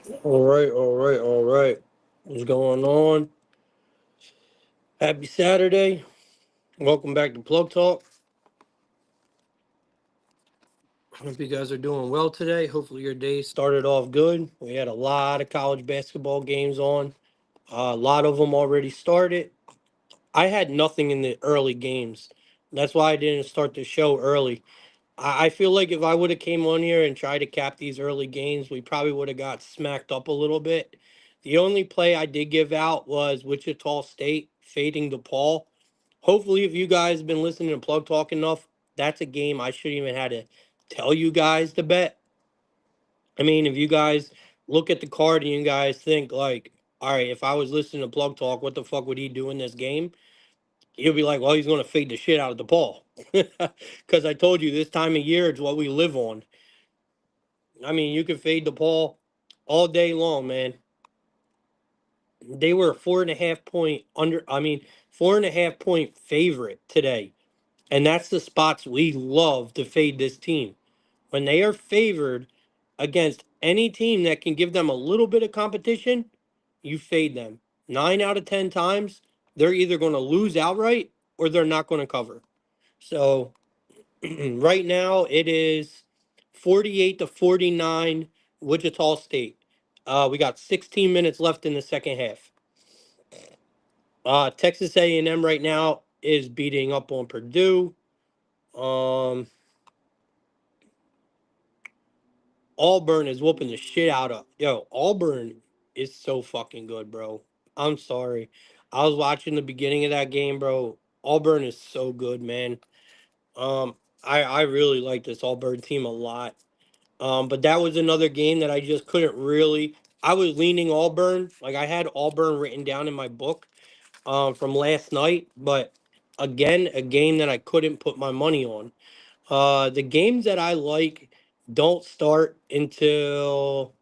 All right. What's going on? Happy Saturday. Welcome back to Plug Talk. Hope you guys are doing well today. Hopefully, your day started off good. We had a lot of college basketball games on. A lot of them already started. I had nothing in the early games. That's why I didn't start the show early. I feel like if I would have came on here and tried to cap these early games, we probably would have got smacked up a little bit. The only play I did give out was Wichita State fading DePaul. Hopefully, if you guys have been listening to Plug Talk enough, that's a game I shouldn't even had to tell you guys to bet. I mean, if you guys look at the card and you guys think like, all right, if I was listening to Plug Talk, what the fuck would he do in this game? You'll be like, well, he's going to fade the shit out of DePaul. Because I told you this time of year, it's what we live on. I mean, you can fade DePaul all day long, man. They were a 4.5 point under, I mean, 4.5 point favorite today. And that's the spots we love to fade this team. When they are favored against any team that can give them a little bit of competition, you fade them. 9 out of 10 times, they're either going to lose outright or they're not going to cover. So right now it is 48-49 Wichita State. We got 16 minutes left in the second half. Texas A&M right now is beating up on Purdue. Um, Auburn is whooping the shit out of. Yo, Auburn is so fucking good, bro. I'm sorry. I was watching the beginning of that game, bro. Auburn is so good, man. Um, I really like this Auburn team a lot. But that was another game that I just couldn't really. I was leaning Auburn. Like I had Auburn written down in my book from last night, but again, a game that I couldn't put my money on. The games that I like don't start until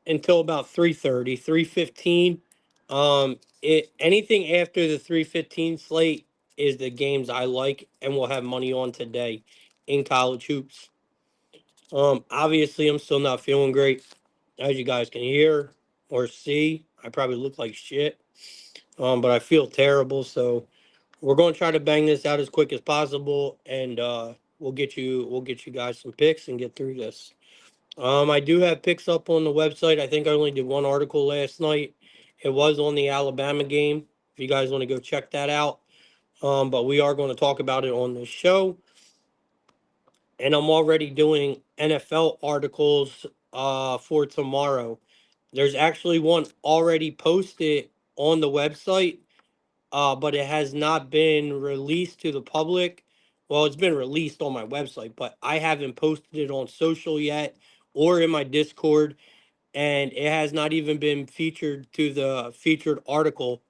about 3:30, 3:15. Anything after the 3:15 slate is the games I like and will have money on today in college hoops. Obviously, I'm still not feeling great, as you guys can hear or see. I probably look like shit, but I feel terrible. So we're going to try to bang this out as quick as possible, and we'll get you guys some picks and get through this. I do have picks up on the website. I think I only did one article last night. It was on the Alabama game. If you guys want to go check that out, but we are going to talk about it on the show. And I'm already doing NFL articles for tomorrow. There's actually one already posted on the website, but it has not been released to the public. Well, it's been released on my website, but I haven't posted it on social yet or in my Discord, and it has not even been featured to the featured article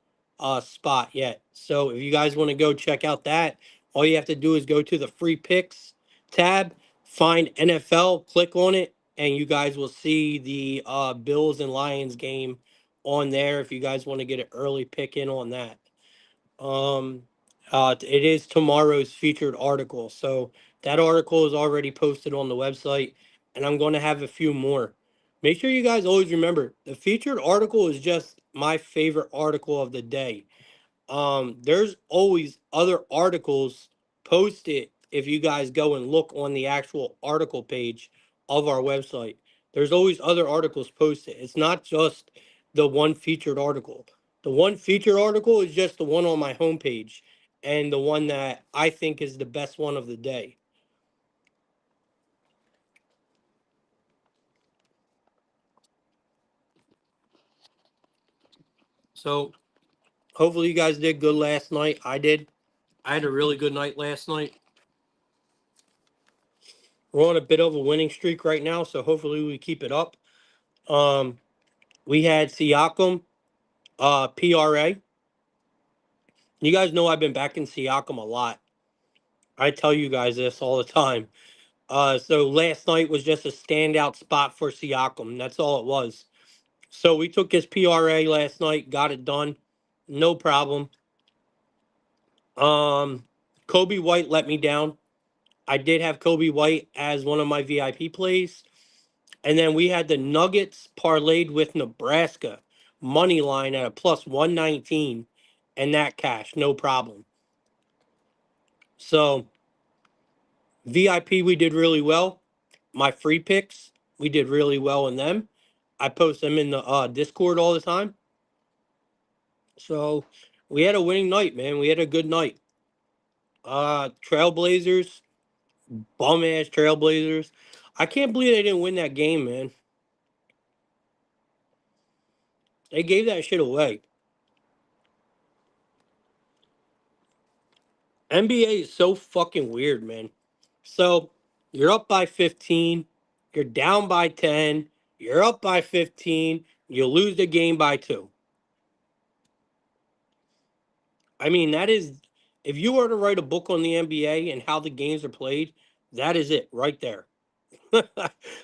spot yet. So if you guys want to go check out that, all you have to do is go to the free picks tab, find NFL, click on it, and you guys will see the Bills and Lions game on there if you guys want to get an early pick in on that. Um, it is tomorrow's featured article. So that article is already posted on the website, and I'm going to have a few more. Make sure you guys always remember the featured article is just my favorite article of the day. There's always other articles posted if you guys go and look on the actual article page of our website. There's always other articles posted. It's not just the one featured article. The one featured article is just the one on my homepage and the one that I think is the best one of the day. So hopefully you guys did good last night. I did. I had a really good night last night. We're on a bit of a winning streak right now, so hopefully we keep it up. Um, we had Siakam, PRA. You guys know I've been backing Siakam a lot. I tell you guys this all the time. So last night was just a standout spot for Siakam. That's all it was. So we took his PRA last night, got it done, no problem. Um, Kobe White let me down. I did have Kobe White as one of my VIP plays. And then we had the Nuggets parlayed with Nebraska money line at a plus 119, and that cash, no problem. So VIP, we did really well. My free picks, we did really well in them. I post them in the Discord all the time. So we had a winning night, man. We had a good night. Trailblazers, bum ass Trailblazers. I can't believe they didn't win that game, man. They gave that shit away. NBA is so fucking weird, man. So you're up by 15, you're down by 10, you're up by 15, you lose the game by 2. I mean, that is, if you were to write a book on the NBA and how the games are played, that is it right there.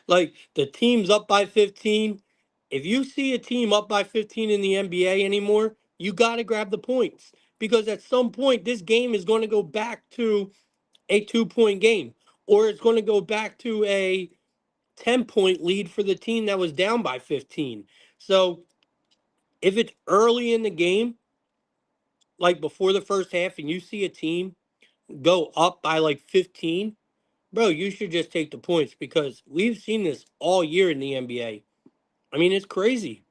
Like the team's up by 15. If you see a team up by 15 in the NBA anymore, you got to grab the points because at some point this game is going to go back to a 2-point game or it's going to go back to a 10-point lead for the team that was down by 15. So if it's early in the game, like before the first half, and you see a team go up by like 15, bro, you should just take the points because we've seen this all year in the NBA. I mean, it's crazy.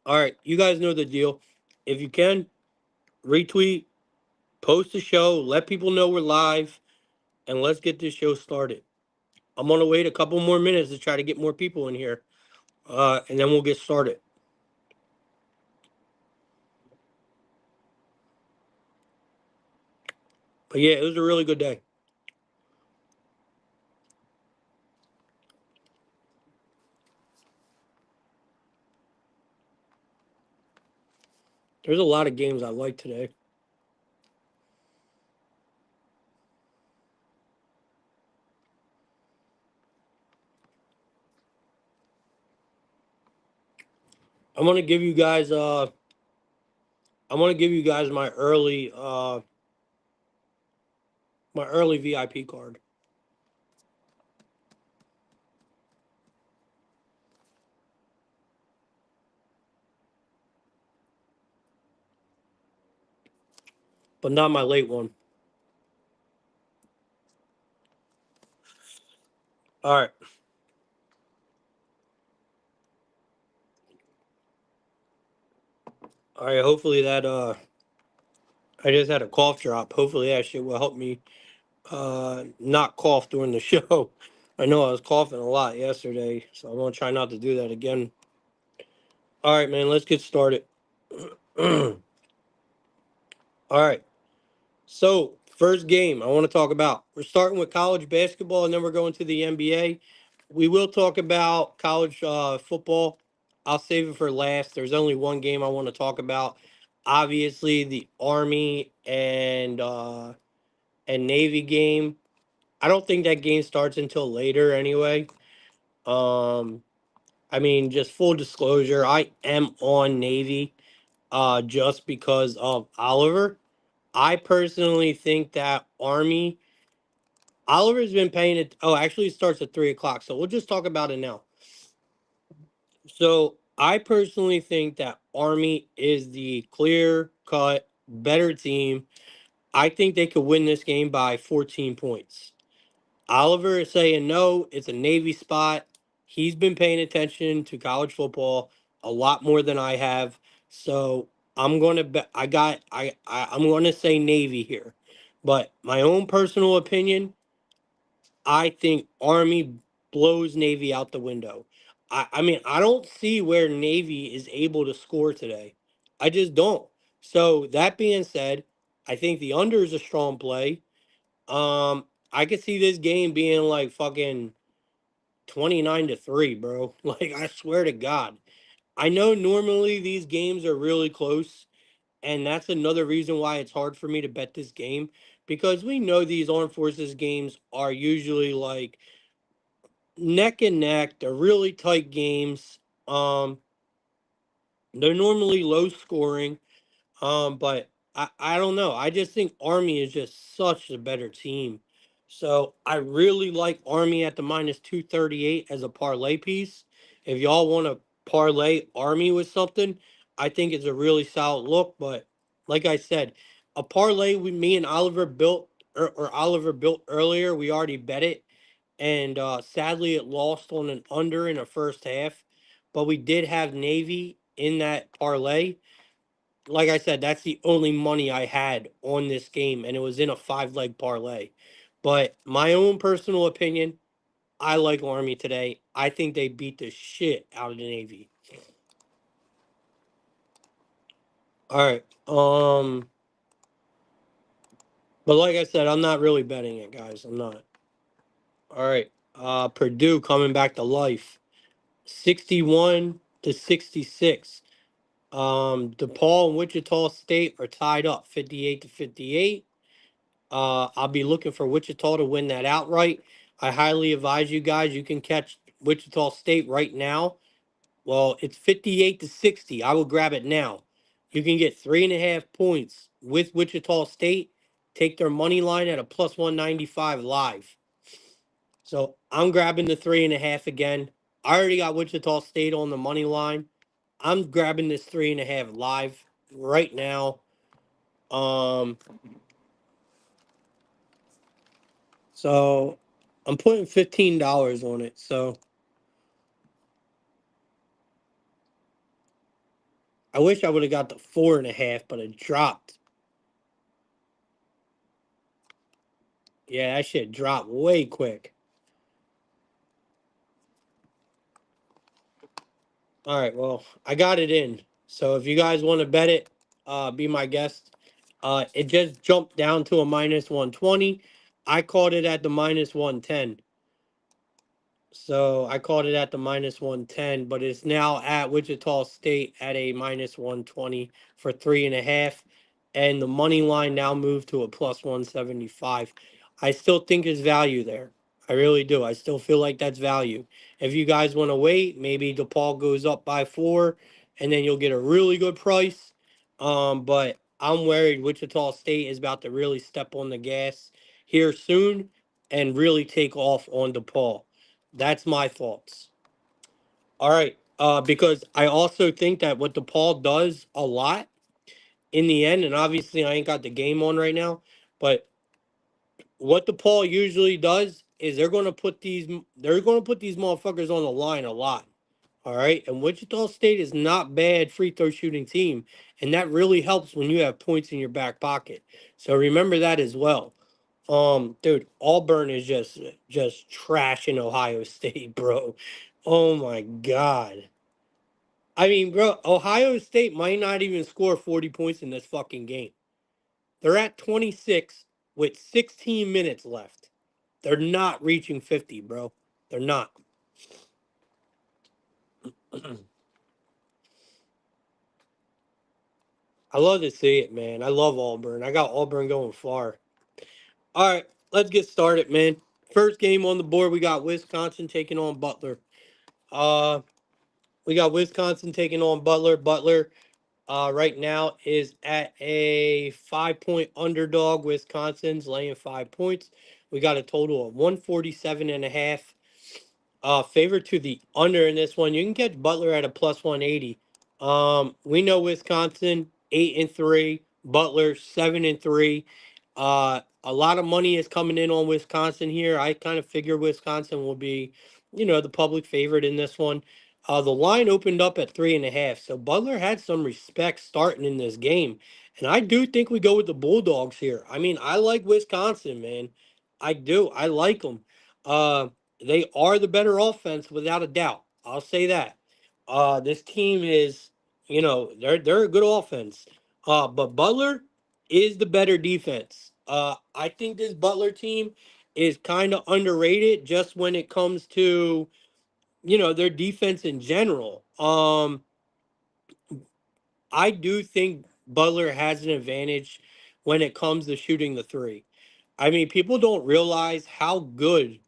All right, you guys know the deal. If you can, retweet, post the show, let people know we're live, and let's get this show started. I'm gonna wait a couple more minutes to try to get more people in here, and then we'll get started. But yeah, it was a really good day. There's a lot of games I like today. I'm gonna give you guys I'm gonna give you guys my early VIP card. But not my late one. All right. All right, hopefully that I just had a cough drop. Hopefully that shit will help me not cough during the show. I know I was coughing a lot yesterday, so I'm gonna try not to do that again. All right, man, let's get started. All right. So, first game I want to talk about. We're starting with college basketball and then we're going to the NBA. We will talk about college football. I'll save it for last. There's only one game I want to talk about. Obviously, the Army and Navy game. I don't think that game starts until later anyway. Um I mean, just full disclosure, I am on Navy just because of Oliver. I personally think that Oliver's been paying it. Oh, actually, it starts at 3 o'clock. So we'll just talk about it now. So I personally think that Army is the clear cut better team. I think they could win this game by 14 points. Oliver is saying no, it's a Navy spot. He's been paying attention to college football a lot more than I have. So I'm gonna bet I'm gonna say Navy here. But my own personal opinion, I think Army blows Navy out the window. I mean, I don't see where Navy is able to score today. I just don't. So that being said, I think the under is a strong play. I could see this game being like fucking 29-3, bro. Like I swear to God. I know normally these games are really close, and that's another reason why it's hard for me to bet this game because we know these armed forces games are usually like neck and neck. They're really tight games. Um, they're normally low scoring. But I don't know. I just think Army is just such a better team. So I really like Army at the minus 238 as a parlay piece. If y'all want to parlay Army with something, I think it's a really solid look. But like I said, a parlay with me and Oliver built or Oliver built earlier, we already bet it. And sadly, it lost on an under in the first half. But we did have Navy in that parlay. Like I said, that's the only money I had on this game, and it was in a 5 leg parlay. But my own personal opinion, I like Army today. I think they beat the shit out of the Navy. All right. But like I said, I'm not really betting it, guys. I'm not. All right. Purdue coming back to life. 61-66. DePaul and Wichita State are tied up 58-58. I'll be looking for Wichita to win that outright. I highly advise you guys. You can catch Wichita State right now. Well, it's 58-60. I will grab it now. You can get 3.5 points with Wichita State. Take their money line at a plus 195 live. So I'm grabbing the 3.5 again. I already got Wichita State on the money line. I'm grabbing this 3.5 live right now. Um, So I'm putting $15 on it. So I wish I would have got the 4.5, but it dropped. Yeah, that shit dropped way quick. All right, well, I got it in. So if you guys want to bet it, be my guest. It just jumped down to a minus 120. I caught it at the minus 110. So I called it at the minus 110, but it's now at Wichita State at a minus 120 for 3.5. And the money line now moved to a plus 175. I still think there's value there. I really do. I still feel like that's value. If you guys want to wait, maybe DePaul goes up by 4 and then you'll get a really good price. But I'm worried Wichita State is about to really step on the gas here soon and really take off on DePaul. That's my thoughts. All right. Because I also think that what DePaul does a lot in the end, and obviously I ain't got the game on right now, but what DePaul usually does is they're gonna put these motherfuckers on the line a lot. All right. And Wichita State is not bad free throw shooting team. And that really helps when you have points in your back pocket. So remember that as well. Dude, Auburn is just trashing Ohio State, bro. Oh my God. I mean, bro, Ohio State might not even score 40 points in this fucking game. They're at 26 with 16 minutes left. They're not reaching 50, bro. They're not. I love to see it, man. I love Auburn. I got Auburn going far. All right, let's get started, man. First game on the board, we got Wisconsin taking on Butler. Uh, we got Wisconsin taking on Butler. Butler right now is at a 5 point underdog. Wisconsin's laying 5 points. We got a total of 147.5. Favor to the under in this one. You can catch Butler at a plus 180. We know Wisconsin 8-3, Butler 7-3. A lot of money is coming in on Wisconsin here. I kind of figure Wisconsin will be, the public favorite in this one. The line opened up at 3.5, so Butler had some respect starting in this game, and I do think we go with the Bulldogs here. I mean, I like Wisconsin, man. I do. I like them. They are the better offense without a doubt. I'll say that. This team is, they're a good offense. But Butler is the better defense. I think this Butler team is kind of underrated just when it comes to, their defense in general. I do think Butler has an advantage when it comes to shooting the three. I mean, people don't realize how good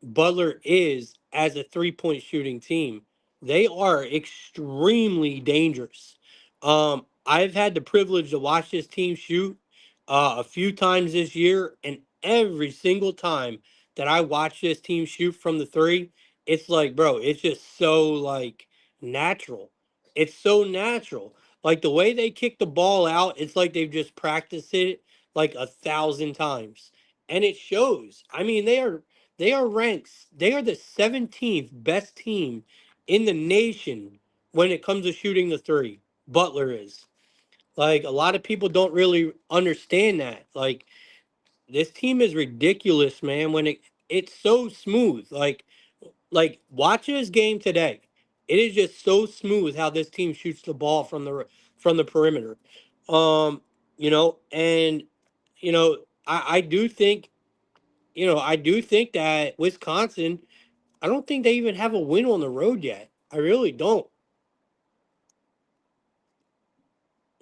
Butler is as a 3 point shooting team. They are extremely dangerous. I've had the privilege to watch this team shoot a few times this year, and every single time that I watch this team shoot from the three, it's like, bro, it's just so like natural. It's so natural. Like the way they kick the ball out, it's like they've just practiced it like 1,000 times. And it shows. I mean, they are ranked, they are the 17th best team in the nation when it comes to shooting the three. Butler is. Like a lot of people don't really understand that. Like this team is ridiculous, man. When it's so smooth. Like watch this game today. It is just so smooth how this team shoots the ball from the perimeter. Um, and I do think, I do think that Wisconsin, I don't think they even have a win on the road yet. I really don't.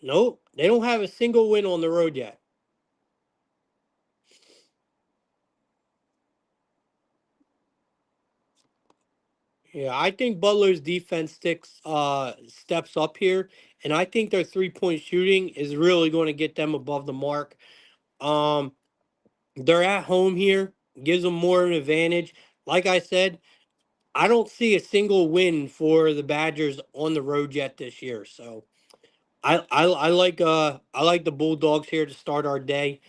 Nope, they don't have a single win on the road yet. Yeah, I think Butler's defense steps up here, and I think their 3-point shooting is really going to get them above the mark. Um, they're at home here, gives them more of an advantage. Like I said, I don't see a single win for the Badgers on the road yet this year. So I like the Bulldogs here to start our day.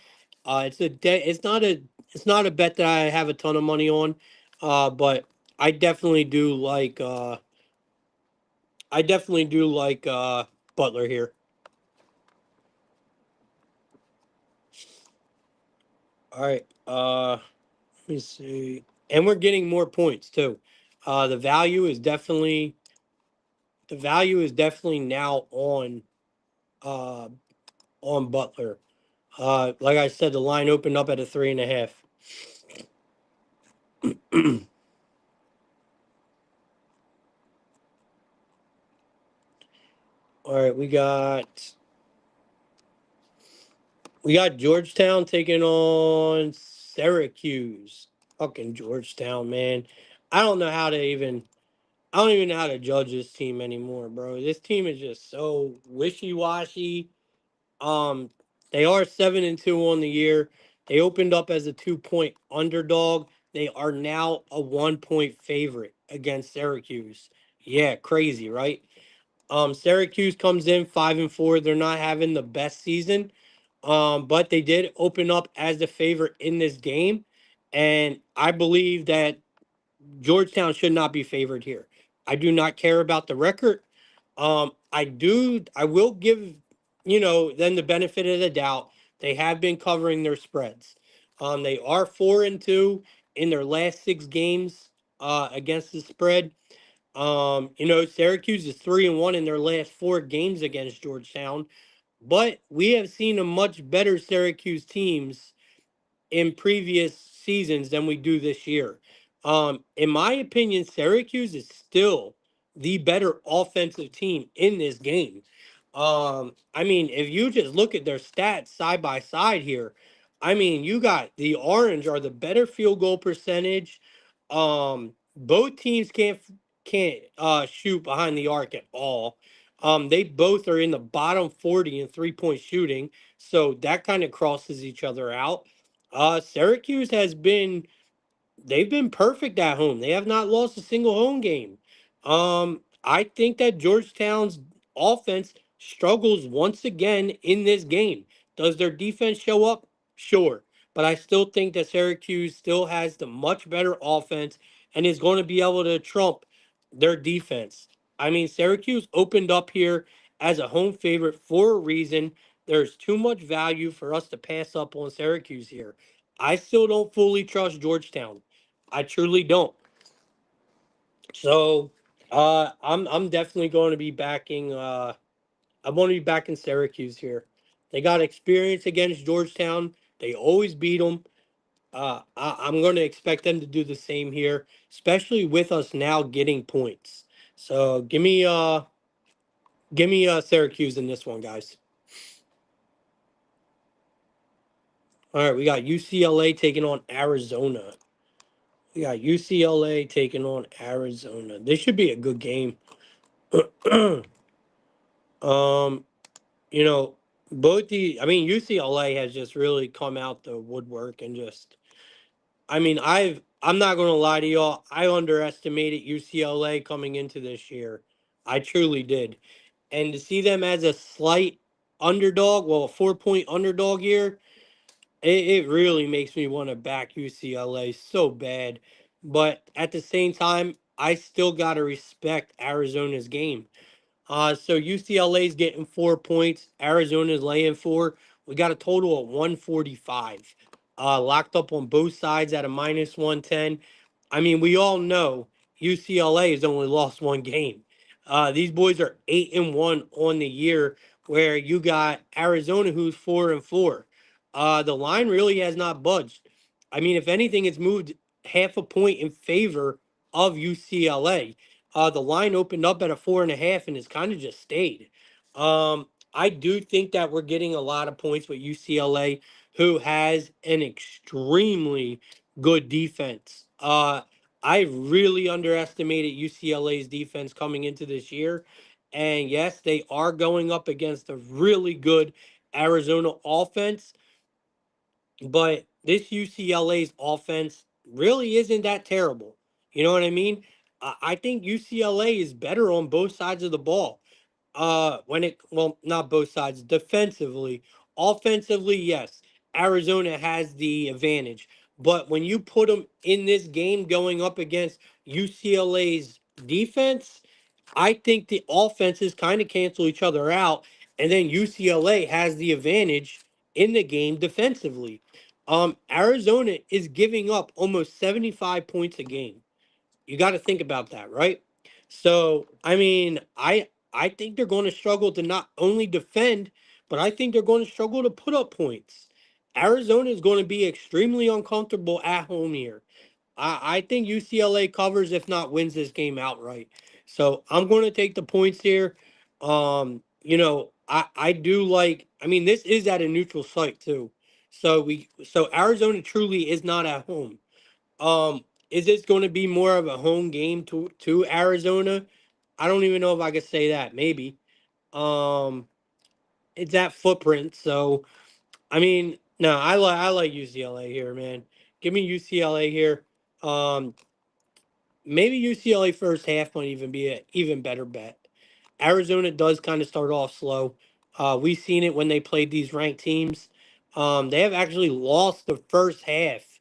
It's not a bet that I have a ton of money on, but I definitely do like Butler here. All right. Let me see. And we're getting more points too. The value is definitely now uh on Butler. Like I said, the line opened up at a 3.5. All right, we got Georgetown taking on Syracuse. Fucking Georgetown, man. I don't know how to even I don't even know how to judge this team anymore, bro. This team is just so wishy-washy. Um, they are 7-2 on the year. They opened up as a 2-point underdog. They are now a 1-point favorite against Syracuse. Yeah, crazy, right? Syracuse comes in 5-4. They're not having the best season. But they did open up as the favorite in this game. And I believe that Georgetown should not be favored here. I do not care about the record. I will give, them the benefit of the doubt. They have been covering their spreads. They are 4-2 in their last 6 games against the spread. Syracuse is 3-1 in their last 4 games against Georgetown, but we have seen a much better Syracuse teams in previous seasons than we do this year. In my opinion, Syracuse is still the better offensive team in this game. I mean, if you just look at their stats side by side here, I mean, you got the Orange are the better field goal percentage. Both teams can't shoot behind the arc at all. They both are in the bottom 40 in 3-point shooting, so that kind of crosses each other out. Syracuse they've been perfect at home. They have not lost a single home game. I think that Georgetown's offense struggles once again in this game. Does their defense show up? Sure. But I still think that Syracuse still has the much better offense and is going to be able to trump their defense. I mean, Syracuse opened up here as a home favorite for a reason. There's too much value for us to pass up on Syracuse here. I still don't fully trust Georgetown. I truly don't. So I'm definitely going to be backing I'm going to be backing Syracuse here. They got experience against Georgetown. They always beat them. I'm going to expect them to do the same here, especially with us now getting points. So give me Syracuse in this one, guys. All right, we got UCLA taking on Arizona. We got UCLA taking on Arizona. This should be a good game. um, you know, UCLA has just really come out the woodwork and just, I'm not going to lie to y'all. I underestimated UCLA coming into this year. I truly did. And to see them as a slight underdog, well, a 4 point underdog here, it really makes me want to back UCLA so bad. But at the same time, I still got to respect Arizona's game. So UCLA's getting 4 points. Arizona's laying four. We got a total of 145. Locked up on both sides at a minus 110. We all know UCLA has only lost one game. These boys are 8-1 on the year, where you got Arizona who's 4-4. The line really has not budged. If anything, it's moved half a point in favor of UCLA. The line opened up at a 4.5 and has kind of just stayed. I do think that we're getting a lot of points with UCLA, who has an extremely good defense. I really underestimated UCLA's defense coming into this year. And yes, they are going up against a really good Arizona offense, but this UCLA's offense really isn't that terrible. You know what I mean? I think UCLA is better on both sides of the ball. Not both sides, defensively. Offensively, yes, Arizona has the advantage. But when you put them in this game going up against UCLA's defense, I think the offenses kind of cancel each other out, and then UCLA has the advantage in the game defensively. Arizona is giving up almost 75 points a game. You got to think about that, right? So, I think they're going to struggle to not only defend, but I think they're going to struggle to put up points. Arizona is going to be extremely uncomfortable at home here. I think UCLA covers, if not wins this game outright. So I'm going to take the points here. I do like. This is at a neutral site too. So Arizona truly is not at home. Is this going to be more of a home game to Arizona? I don't even know if I could say that. Maybe. Um, it's that footprint. So no, I like UCLA here, man. Give me UCLA here. Um, Maybe UCLA first half might even be an even better bet. Arizona does kind of start off slow. We've seen it when they played these ranked teams. They have actually lost the first half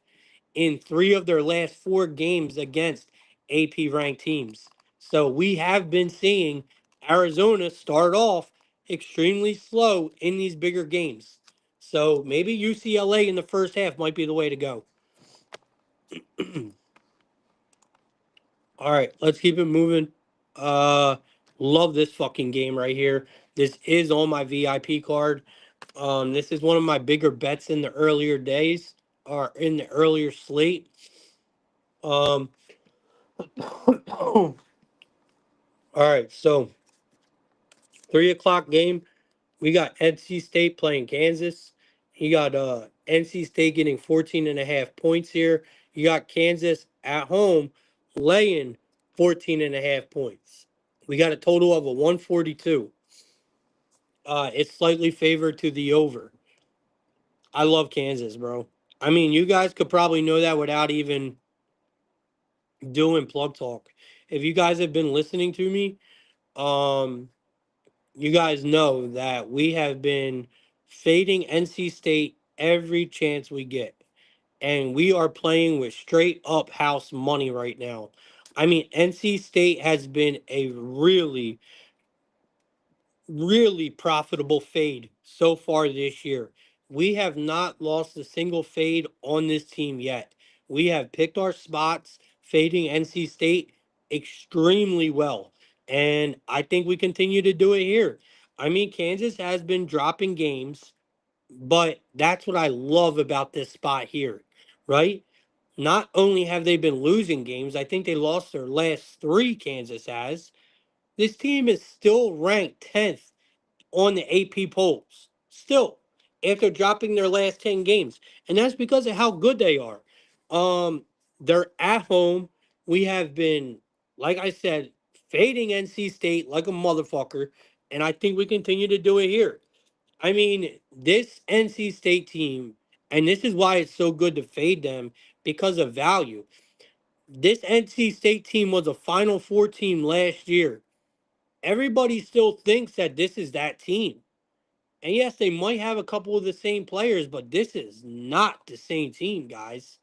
in three of their last four games against AP ranked teams. So we have been seeing Arizona start off extremely slow in these bigger games. So maybe UCLA in the first half might be the way to go. All right, let's keep it moving. Uh Love this fucking game right here. This is on my VIP card. This is one of my bigger bets in the earlier days, or in the earlier slate. Um all right, so 3 o'clock game. We got NC State playing Kansas. You got NC State getting 14 and a half points here. You got Kansas at home laying 14 and a half points. We got a total of a 142. It's slightly favored to the over. I love Kansas, bro. You guys could probably know that without even doing plug talk. If you guys have been listening to me, um, you guys know that we have been fading NC State every chance we get. And we are playing with straight up house money right now. NC State has been a really, really profitable fade so far this year. We have not lost a single fade on this team yet. We have picked our spots, fading NC State extremely well. And I think we continue to do it here. Kansas has been dropping games, but that's what I love about this spot here, right? Not only have they been losing games, I think they lost their last three, Kansas has. This team is still ranked 10th on the AP polls. Still, after dropping their last 10 games. And that's because of how good they are. They're at home. We have been, like I said, fading NC State like a motherfucker. And I think we continue to do it here. I mean, this NC State team, and this is why it's so good to fade them because of value. This NC State team was a Final Four team last year. Everybody still thinks that this is that team. And yes, they might have a couple of the same players, but this is not the same team, guys,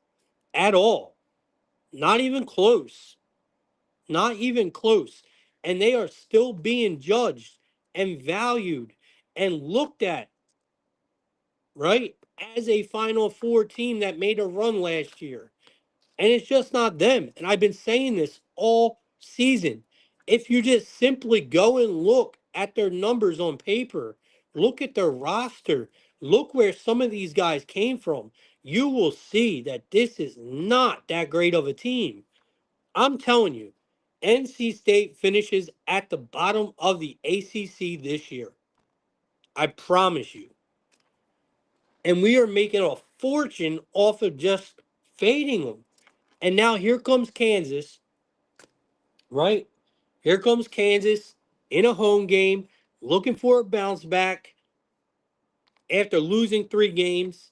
at all. Not even close. Not even close. And they are still being judged and valued and looked at, right, as a Final Four team that made a run last year. And it's just not them. And I've been saying this all season. If you just simply go and look at their numbers on paper, look at their roster, look where some of these guys came from, you will see that this is not that great of a team. I'm telling you, NC State finishes at the bottom of the ACC this year. I promise you. And we are making a fortune off of just fading them. And now here comes Kansas, right? Here comes Kansas in a home game, looking for a bounce back after losing 3 games.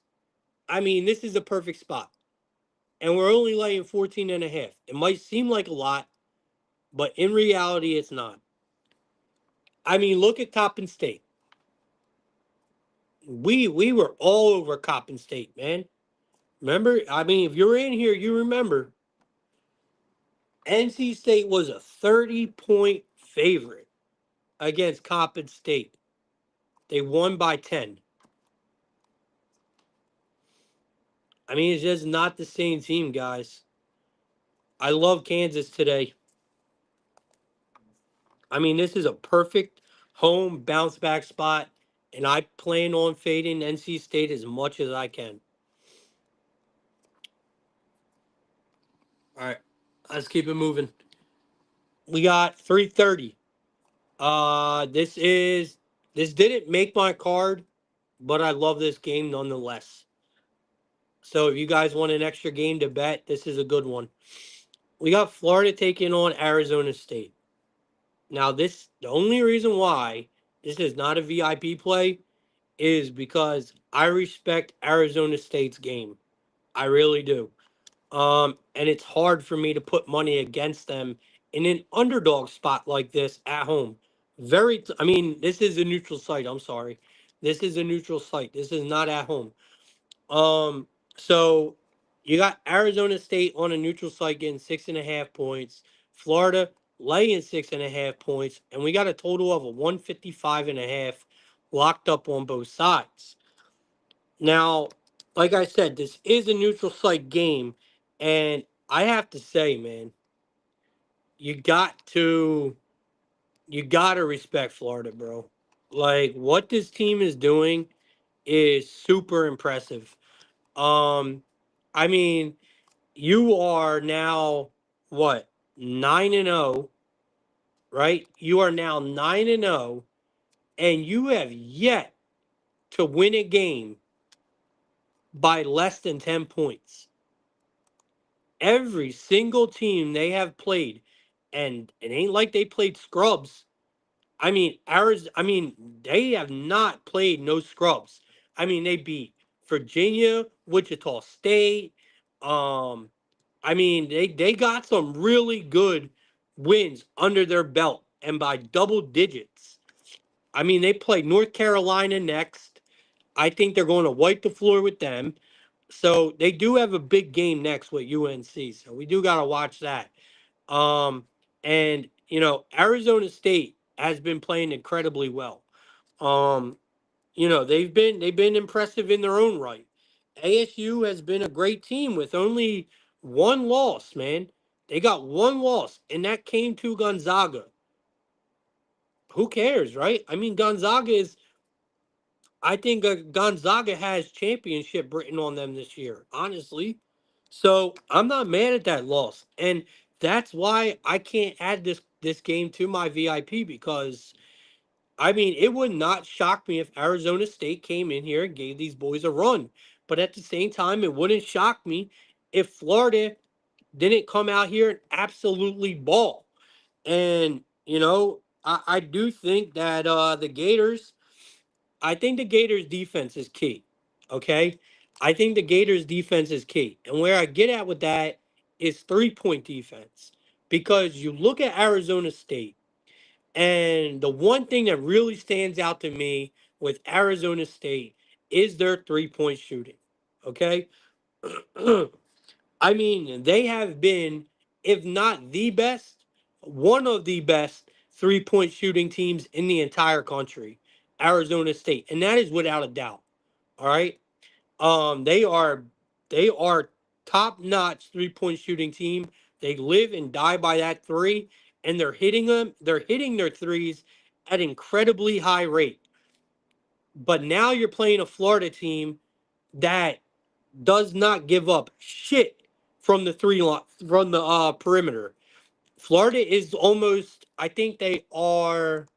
I mean, this is a perfect spot. And we're only laying 14 and a half. It might seem like a lot, but in reality, it's not. I mean, look at Coppin State. We were all over Coppin State, man. Remember? I mean, if you're in here, you remember NC State was a 30-point favorite against Coppin State. They won by 10. I mean, it's just not the same team, guys. I love Kansas today. I mean, this is a perfect home bounce back spot, and I plan on fading NC State as much as I can. All right, let's keep it moving. We got 3:30. This didn't make my card, but I love this game nonetheless. So if you guys want an extra game to bet, this is a good one. We got Florida taking on Arizona State. Now, the only reason why this is not a VIP play is because I respect Arizona State's game. I really do. And it's hard for me to put money against them in an underdog spot like this at home. I mean, this is a neutral site. I'm sorry. This is a neutral site. This is not at home. Um, so you got Arizona State on a neutral site getting 6.5 points. Florida laying 6.5 points, and we got a total of a 155.5 locked up on both sides. Now, like I said, this is a neutral site game, and I have to say, man, you got to you gotta respect Florida, bro. Like what this team is doing is super impressive. Um, I mean, you are now what 9-0, right? You are now 9-0, and you have yet to win a game by less than 10 points. Every single team they have played, and it ain't like they played scrubs. They have not played no scrubs. I mean, they beat Virginia, Wichita State. Um, they got some really good wins under their belt and by double digits. I mean, they play North Carolina next. I think they're going to wipe the floor with them. So they do have a big game next with UNC. So we do got to watch that. Um, and Arizona State has been playing incredibly well. Um, they've been impressive in their own right. ASU has been a great team with only one loss, man. They got one loss, and that came to Gonzaga. Who cares, right? I mean, I think Gonzaga has championship written on them this year, honestly. So I'm not mad at that loss, and that's why I can't add this game to my VIP because I mean it would not shock me if Arizona State came in here and gave these boys a run, but at the same time it wouldn't shock me if Florida didn't come out here and absolutely ball. And I do think that the Gators I think the Gators defense is key. Okay. I think the Gators defense is key. And where I get at with that is 3-point defense. Because you look at Arizona State, and the one thing that really stands out to me with Arizona State is their 3-point shooting. Okay. I mean, they have been, if not the best, one of the best 3-point shooting teams in the entire country, Arizona State, and that is without a doubt. All right, they are top notch 3-point shooting team. They live and die by that three, and they're hitting them. They're hitting their threes at incredibly high rate. But now you're playing a Florida team that does not give up shit from the from the perimeter. Florida is almost. I think they are.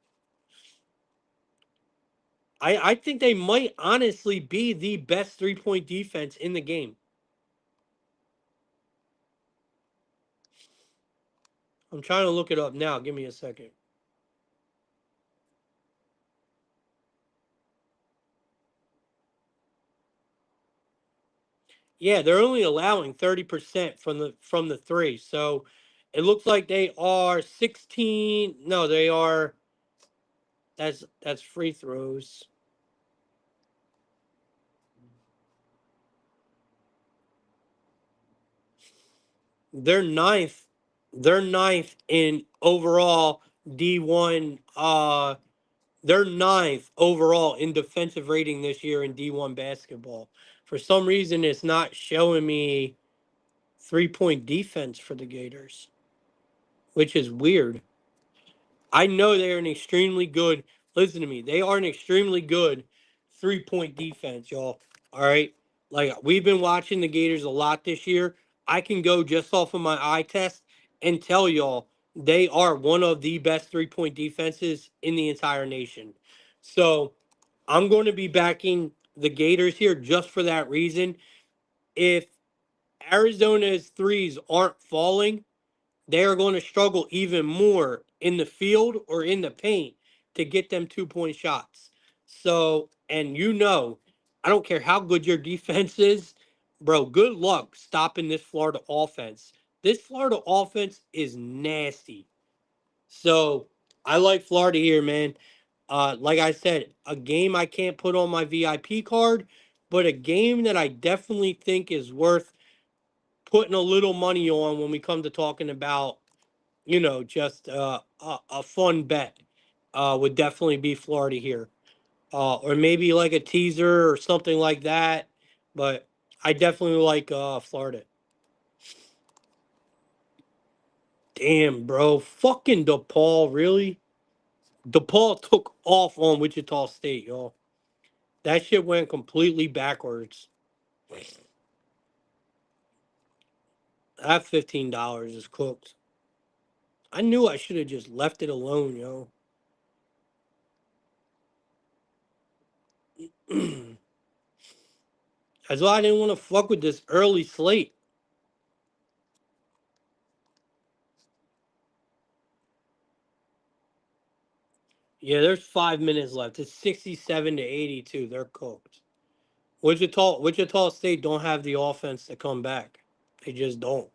I think they might honestly be the best 3-point defense in the game. I'm trying to look it up now. Give me a second. Yeah, they're only allowing 30% from the three. So it looks like they are 16. No, they are. That's free throws. They're ninth. They're ninth in overall D1. They're ninth overall in defensive rating this year in D1 basketball. For some reason, it's not showing me 3-point defense for the Gators, which is weird. I know they are an extremely good. Listen to me. They are an extremely good 3-point defense, y'all. All right. Like we've been watching the Gators a lot this year. I can go just off of my eye test and tell y'all they are one of the best 3-point defenses in the entire nation. So I'm going to be backing the Gators here just for that reason. If Arizona's threes aren't falling, they are going to struggle even more in the field or in the paint to get them 2-point shots. So, and I don't care how good your defense is, bro, good luck stopping this Florida offense. This Florida offense is nasty. So, I like Florida here, man. Like I said, a game I can't put on my VIP card, but a game that I definitely think is worth putting a little money on when we come to talking about just a fun bet would definitely be Florida here. Or maybe like a teaser or something like that. But I definitely like Florida. Damn, bro. Fucking DePaul, really? DePaul took off on Wichita State, y'all. That shit went completely backwards. That $15 is cooked. I knew I should have just left it alone, yo. That's why I didn't want to fuck with this early slate. Yeah, there's 5 minutes left. It's 67 to 82. They're cooked. Wichita State don't have the offense to come back. They just don't.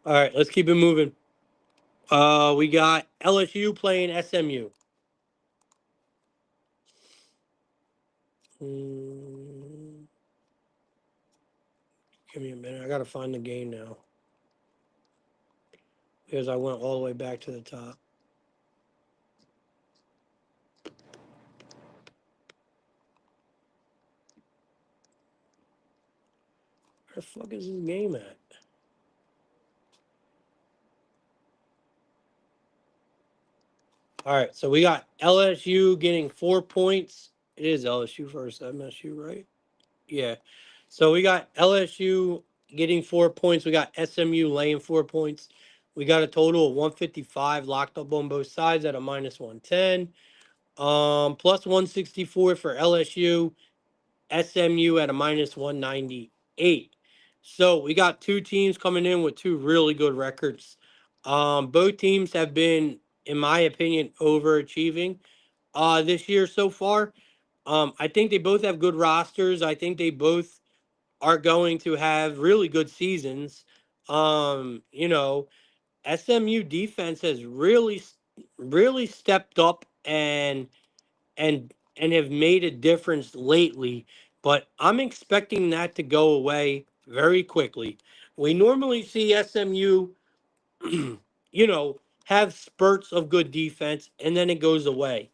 All right, let's keep it moving. We got LSU playing SMU. Mm, give me a minute. I gotta find the game now because I went all the way back to the top. Where the fuck is this game at? All right, so we got LSU getting 4 points. It is LSU versus MSU, right? Yeah. So we got LSU getting 4 points. We got SMU laying 4 points. We got a total of 155 locked up on both sides at a minus 110. Plus 164 for LSU, SMU at a minus 198. So we got two teams coming in with two really good records. Both teams have been in my opinion, overachieving this year so far. I think they both have good rosters. I think they both are going to have really good seasons. You know, SMU defense has really stepped up and have made a difference lately, but I'm expecting that to go away very quickly. We normally see SMU, you know, have spurts of good defense and then it goes away.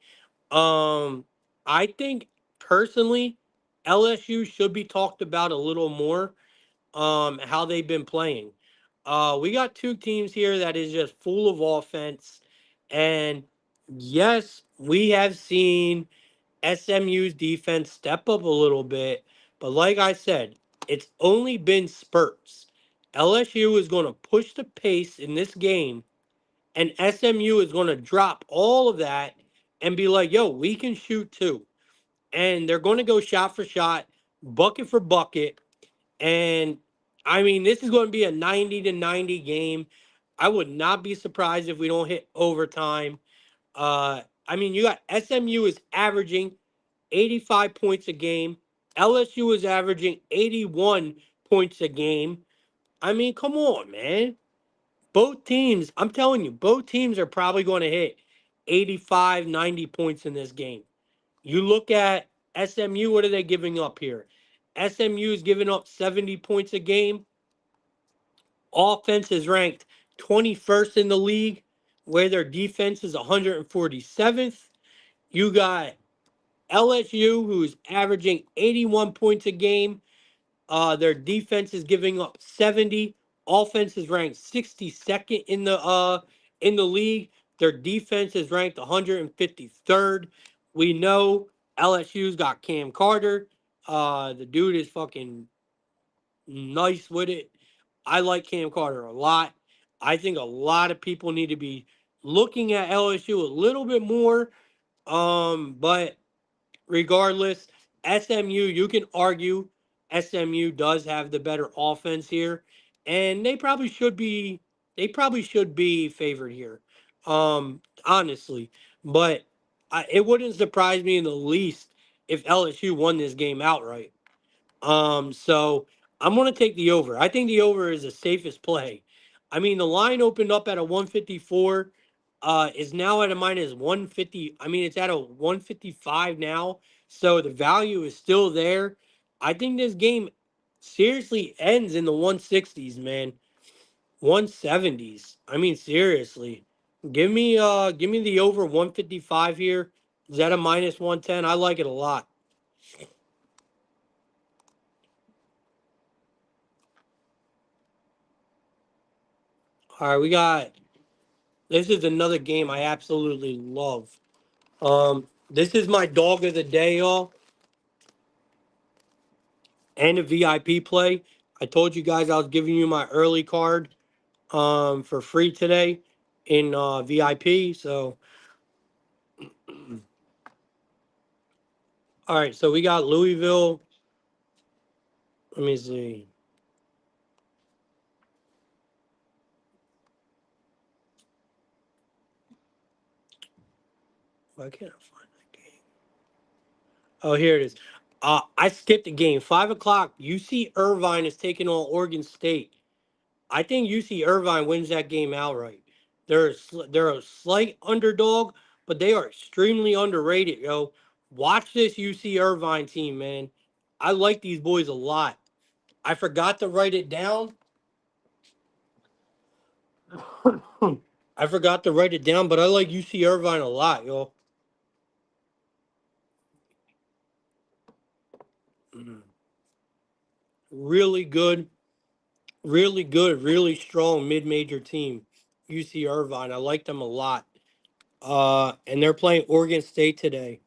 Um, I think personally, LSU should be talked about a little more. How they've been playing. We got two teams here that is just full of offense, and yes, we have seen SMU's defense step up a little bit, but like I said, it's only been spurts. LSU is going to push the pace in this game, and SMU is going to drop all of that and be like, yo, we can shoot too. And they're going to go shot for shot, bucket for bucket. And I mean, this is going to be a 90-90 game. I would not be surprised if we don't hit overtime. I mean, you got SMU is averaging 85 points a game. LSU is averaging 81 points a game. I mean, come on, man. Both teams, I'm telling you, both teams are probably going to hit 85, 90 points in this game. You look at SMU, what are they giving up here? SMU is giving up 70 points a game. Offense is ranked 21st in the league, where their defense is 147th. You got LSU, who's averaging 81 points a game. Their defense is giving up 70. Offense is ranked 62nd in the league. Their defense is ranked 153rd. We know LSU's got Cam Carter. The dude is fucking nice with it. I like Cam Carter a lot. I think a lot of people need to be looking at LSU a little bit more. But regardless, SMU, you can argue SMU does have the better offense here, and they probably should be favored here. Honestly, but it wouldn't surprise me in the least if LSU won this game outright. So I'm going to take the over. I think the over is the safest play. I mean, the line opened up at a 154, is now at a minus 150. I mean, it's at a 155 now. So the value is still there. I think this game seriously ends in the 160s, man. 170s. I mean, seriously. Give me the over 155 here. Is that a minus 110? I like it a lot. All right, we got this is another game I absolutely love. This is my dog of the day, y'all, and a VIP play. I told you guys I was giving you my early card for free today in VIP. So, all right, so we got Louisville. Let me see. Why can't I find that game? Oh, here it is. I skipped the game. 5 o'clock. UC Irvine is taking on Oregon State. I think UC Irvine wins that game outright. They're a slight underdog, but they are extremely underrated, yo. Watch this UC Irvine team, man. I like these boys a lot. I forgot to write it down. I forgot to write it down, but I like UC Irvine a lot, yo. Mm. Really good, really good, really strong mid-major team. UC Irvine. I like them a lot. And they're playing Oregon State today.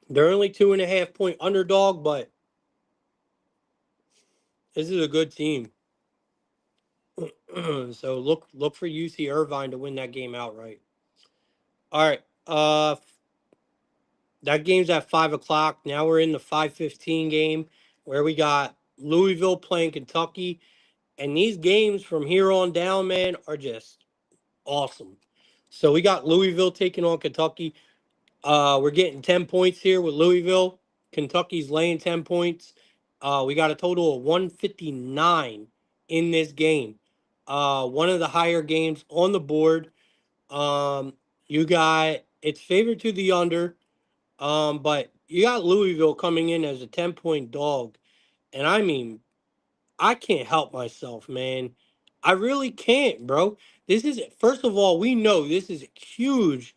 They're only 2.5 point underdog, but this is a good team. So look for UC Irvine to win that game outright. All right. That game's at 5 o'clock. Now we're in the 5:15 game where we got Louisville playing Kentucky. And these games from here on down, man, are just awesome. So we got Louisville taking on Kentucky. We're getting 10 points here with Louisville. Kentucky's laying 10 points. We got a total of 159 in this game. One of the higher games on the board. Um, you got it's favored to the under, but you got Louisville coming in as a 10-point dog. And I mean, I can't help myself, man. I really can't, bro. This is first of all, we know this is a huge,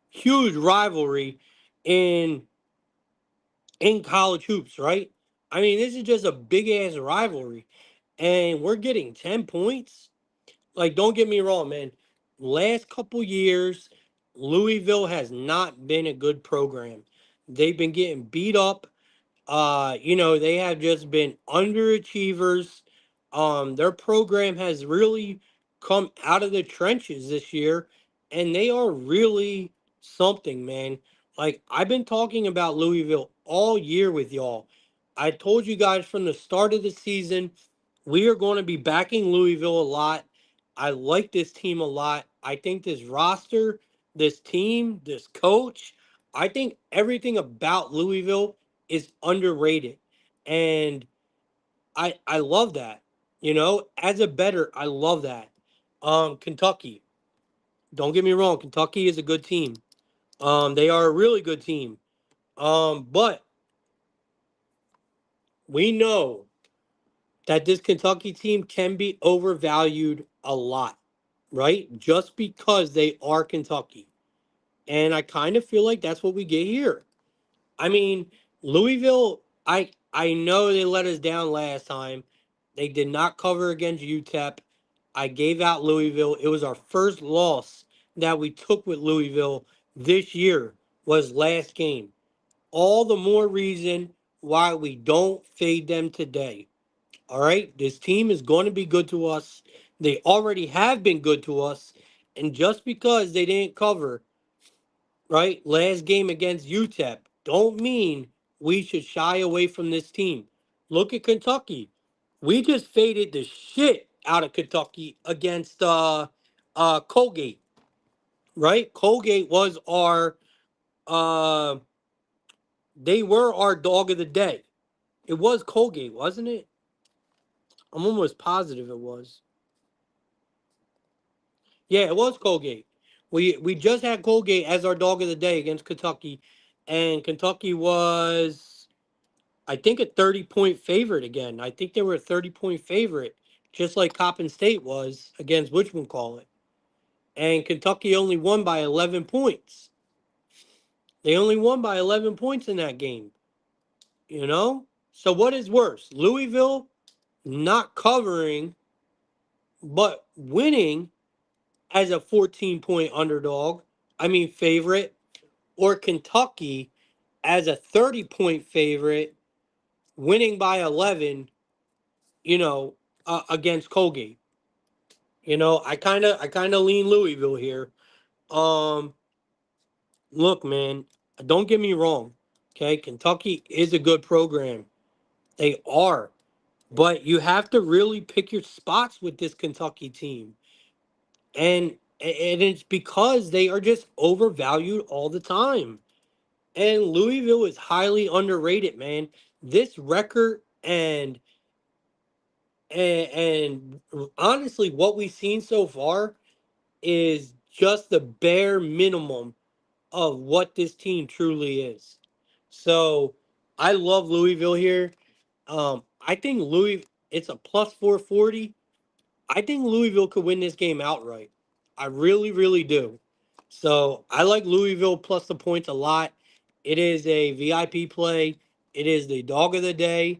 huge rivalry in college hoops, right? I mean, this is just a big ass rivalry, and we're getting 10 points. Like, don't get me wrong, man. Last couple years, Louisville has not been a good program. They've been getting beat up. They have just been underachievers. Their program has really come out of the trenches this year, and they are really something, man. Like, I've been talking about Louisville all year with y'all. I told you guys from the start of the season, we are going to be backing Louisville a lot. I like this team a lot. I think this roster, this team, this coach, I think everything about Louisville is underrated. And I love that. As a better, I love that. Kentucky. Don't get me wrong, Kentucky is a good team. They are a really good team. But we know that this Kentucky team can be overvalued a lot, right? Just because they are Kentucky. And I kind of feel like that's what we get here. I mean, Louisville, I know they let us down last time. They did not cover against UTEP. I gave out Louisville. It was our first loss that we took with Louisville this year was last game. All the more reason why we don't fade them today. All right? This team is going to be good to us. They already have been good to us. And just because they didn't cover right? Last game against UTEP. Don't mean we should shy away from this team. Look at Kentucky. We just faded the shit out of Kentucky against Colgate, right? Colgate was our uh they were our dog of the day. It was Colgate, wasn't it? I'm almost positive it was. Yeah, it was Colgate. We just had Colgate as our dog of the day against Kentucky, and Kentucky was I think a 30-point favorite again. I think they were a 30-point favorite, just like Coppin State was against whatchamacallit. And Kentucky only won by 11 points. They only won by 11 points in that game, you know? So what is worse? Louisville not covering, but winning as a 14-point underdog, favorite, or Kentucky as a 30-point favorite, winning by 11 you know, against Colgate. I kind of lean Louisville here. Um, Look, man, don't get me wrong. Okay, Kentucky is a good program. They are, but you have to really pick your spots with this Kentucky team, and it's because they are just overvalued all the time. And Louisville is highly underrated, man. This record and honestly, what we've seen so far is just the bare minimum of what this team truly is. So I love Louisville here. I think it's a plus 440. I think Louisville could win this game outright. I really, really do. So I like Louisville plus the points a lot. It is a VIP play. It is the dog of the day.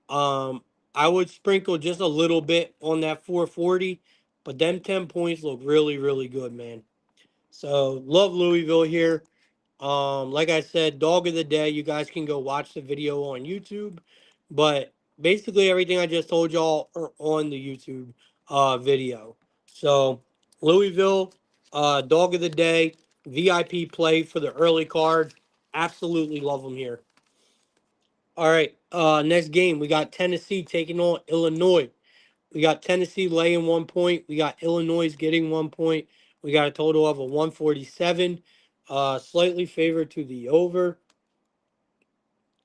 Um, I would sprinkle just a little bit on that 440, but them 10 points look really, really good, man. So love Louisville here. Like I said, dog of the day. You guys can go watch the video on YouTube, but basically everything I just told y'all are on the YouTube video. So Louisville, dog of the day, VIP play for the early card. Absolutely love them here. All right, next game we got Tennessee taking on Illinois. We got Tennessee laying 1 point. We got Illinois getting 1 point. We got a total of a 147, slightly favored to the over.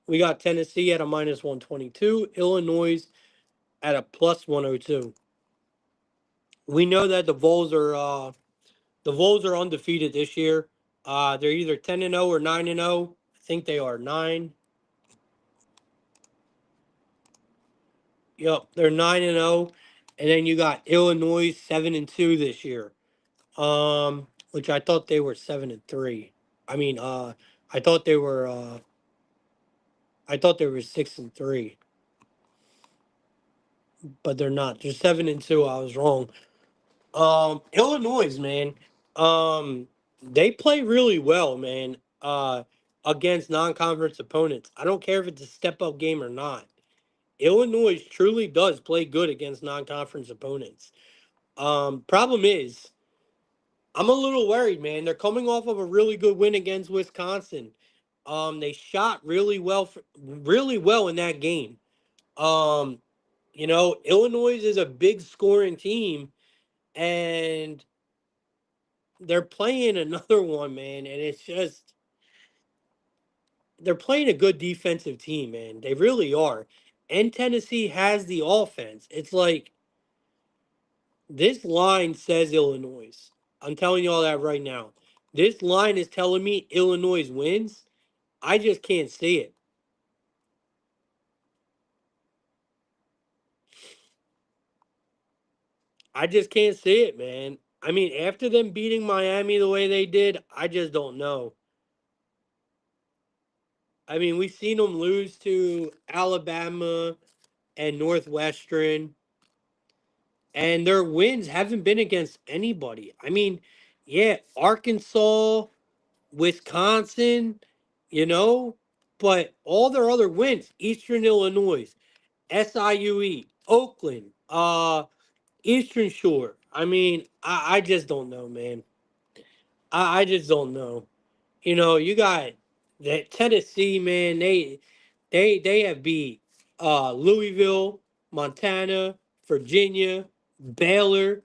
We got Tennessee at a minus 122, Illinois at a plus 102. We know that the Vols are undefeated this year. They're either 10-0 or 9-0. I think they are 9. Yep, they're 9-0. And then you got Illinois 7-2 this year. Which I thought they were 7-3. I mean, I thought they were I thought they were 6-3, but they're not. They're 7-2. I was wrong. Illinois, man. They play really well, man. Against non-conference opponents. I don't care if it's a step-up game or not. Illinois truly does play good against non-conference opponents. Problem is, I'm a little worried, man. They're coming off of a really good win against Wisconsin. They shot really well in that game. Um, Illinois is a big scoring team, and they're playing another one, man, and it's just they're playing a good defensive team, man. They really are. And Tennessee has the offense. It's like this line says Illinois. I'm telling you all that right now. This line is telling me Illinois wins. I just can't see it. I just can't see it, man. I mean, after them beating Miami the way they did, I just don't know. I mean, we've seen them lose to Alabama and Northwestern, and their wins haven't been against anybody. I mean, yeah, Arkansas, Wisconsin, you know, but all their other wins, Eastern Illinois, SIUE, Oakland, Eastern Shore. I mean, I just don't know, man. I just don't know. You got that Tennessee, man. They have beat Louisville, Montana, Virginia, Baylor,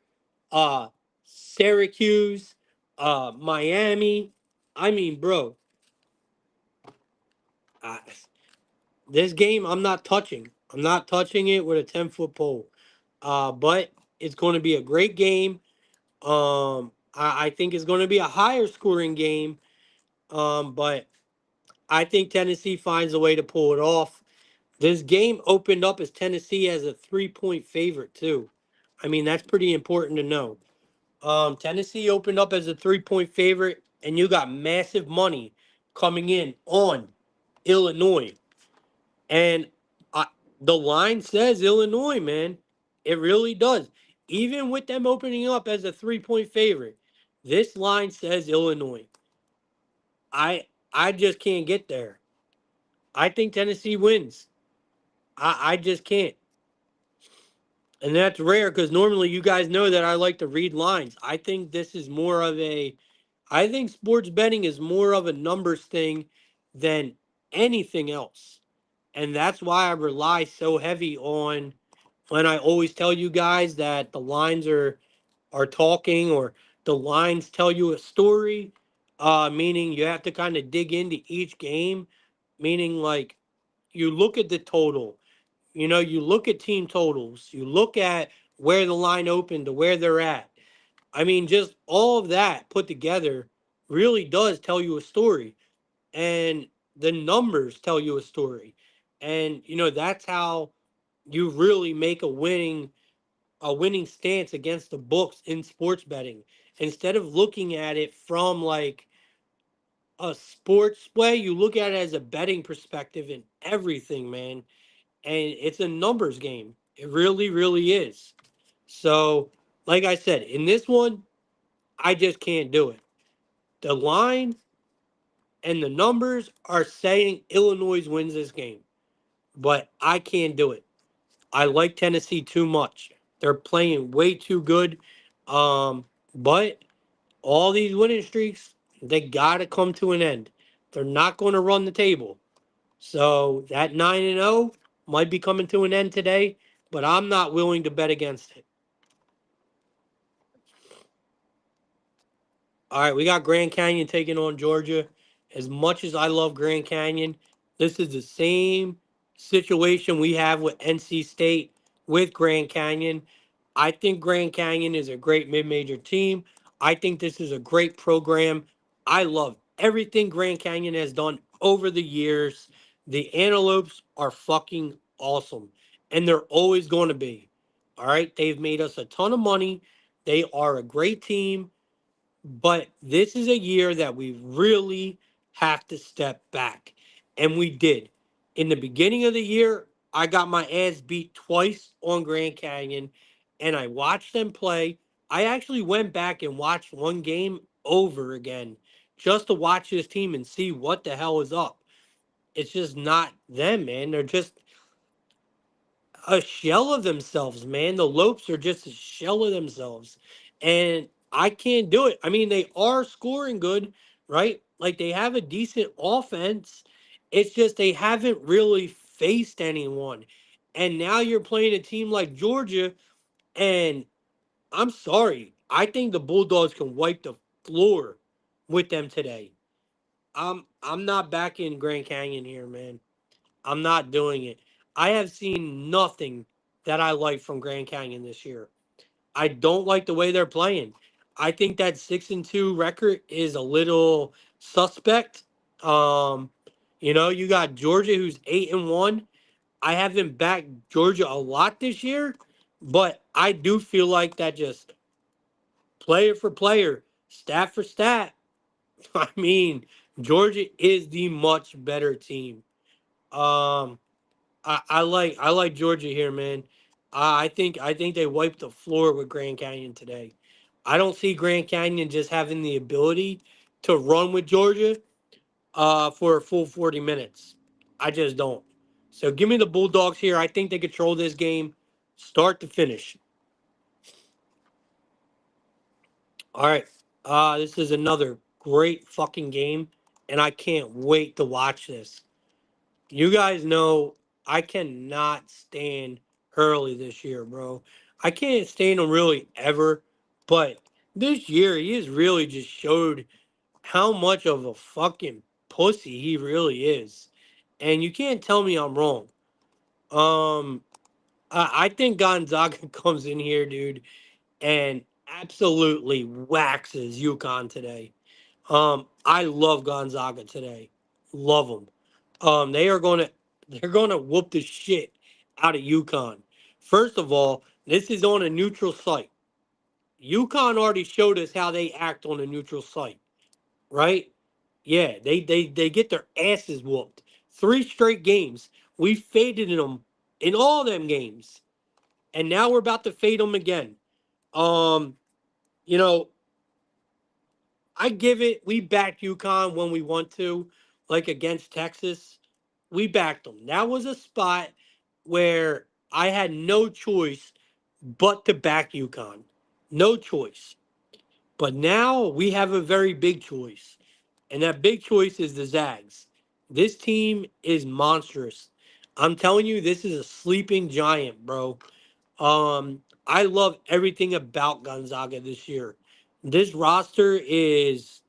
uh, Syracuse, Miami. I mean, bro, uh, this game I'm not touching. I'm not touching it with a 10-foot pole. But it's going to be a great game. I think it's going to be a higher scoring game. But I think Tennessee finds a way to pull it off. This game opened up as Tennessee as a 3-point favorite too. I mean, that's pretty important to know. Tennessee opened up as a 3-point favorite, and you got massive money coming in on Illinois. And I, the line says Illinois, man. It really does. Even with them opening up as a 3-point favorite, this line says Illinois. I just can't get there. I think Tennessee wins. I just can't. And that's rare because normally you guys know that I like to read lines. I think this is more of I think sports betting is more of a numbers thing than anything else. And that's why I rely so heavy on when I always tell you guys that the lines are talking or the lines tell you a story, meaning you have to kind of dig into each game, meaning like you look at the total, you look at team totals, you look at where the line opened to where they're at. I mean, just all of that put together really does tell you a story. And the numbers tell you a story. And that's how you really make a winning stance against the books in sports betting. Instead of looking at it from like a sports way, you look at it as a betting perspective in everything, man. And it's a numbers game. It really, really is. So, like I said, in this one, I just can't do it. The line and the numbers are saying Illinois wins this game, but I can't do it. I like Tennessee too much. They're playing way too good. But all these winning streaks, they got to come to an end. They're not going to run the table. So that 9-0 might be coming to an end today, but I'm not willing to bet against it. All right, we got Grand Canyon taking on Georgia. As much as I love Grand Canyon, this is the same situation we have with NC State with Grand Canyon. I think Grand Canyon is a great mid major team. I think this is a great program. I love everything Grand Canyon has done over the years. The Antelopes are fucking awesome, and they're always going to be. All right, they've made us a ton of money. They are a great team. But this is a year that we really have to step back. And we did. In the beginning of the year, I got my ass beat twice on Grand Canyon and I watched them play. I actually went back and watched one game over again just to watch this team and see what the hell is up. It's just not them, man. They're just a shell of themselves, man. The Lopes are just a shell of themselves. And I can't do it. I mean, they are scoring good, right? Like they have a decent offense. It's just they haven't really faced anyone. And now you're playing a team like Georgia, and I'm sorry. I think the Bulldogs can wipe the floor with them today. I'm not backing Grand Canyon here, man. I'm not doing it. I have seen nothing that I like from Grand Canyon this year. I don't like the way they're playing. I think that 6-2 record is a little suspect. Um, you got Georgia who's 8-1. I haven't backed Georgia a lot this year, but I do feel like that just player for player, stat for stat. I mean, Georgia is the much better team. Um, I like Georgia here, man. I think they wiped the floor with Grand Canyon today. I don't see Grand Canyon just having the ability to run with Georgia for a full 40 minutes. I just don't. So give me the Bulldogs here. I think they control this game start to finish. All right. This is another great fucking game, and I can't wait to watch this. You guys know I cannot stand Hurley this year, bro. I can't stand him really ever, but this year he has really just showed how much of a fucking pussy he really is. And you can't tell me I'm wrong. Um, I think Gonzaga comes in here, dude, and absolutely waxes UConn today. I love Gonzaga today. Love them. They're gonna whoop the shit out of UConn. First of all, this is on a neutral site. UConn already showed us how they act on a neutral site, right? Yeah, they get their asses whooped. 3 straight games. We faded them in all them games, and now we're about to fade them again. Um, you know, I give it. We backed UConn when we want to, like against Texas. We backed them. That was a spot where I had no choice but to back UConn. No choice. But now we have a very big choice, and that big choice is the Zags. This team is monstrous. I'm telling you, this is a sleeping giant, bro. I love everything about Gonzaga this year. This roster is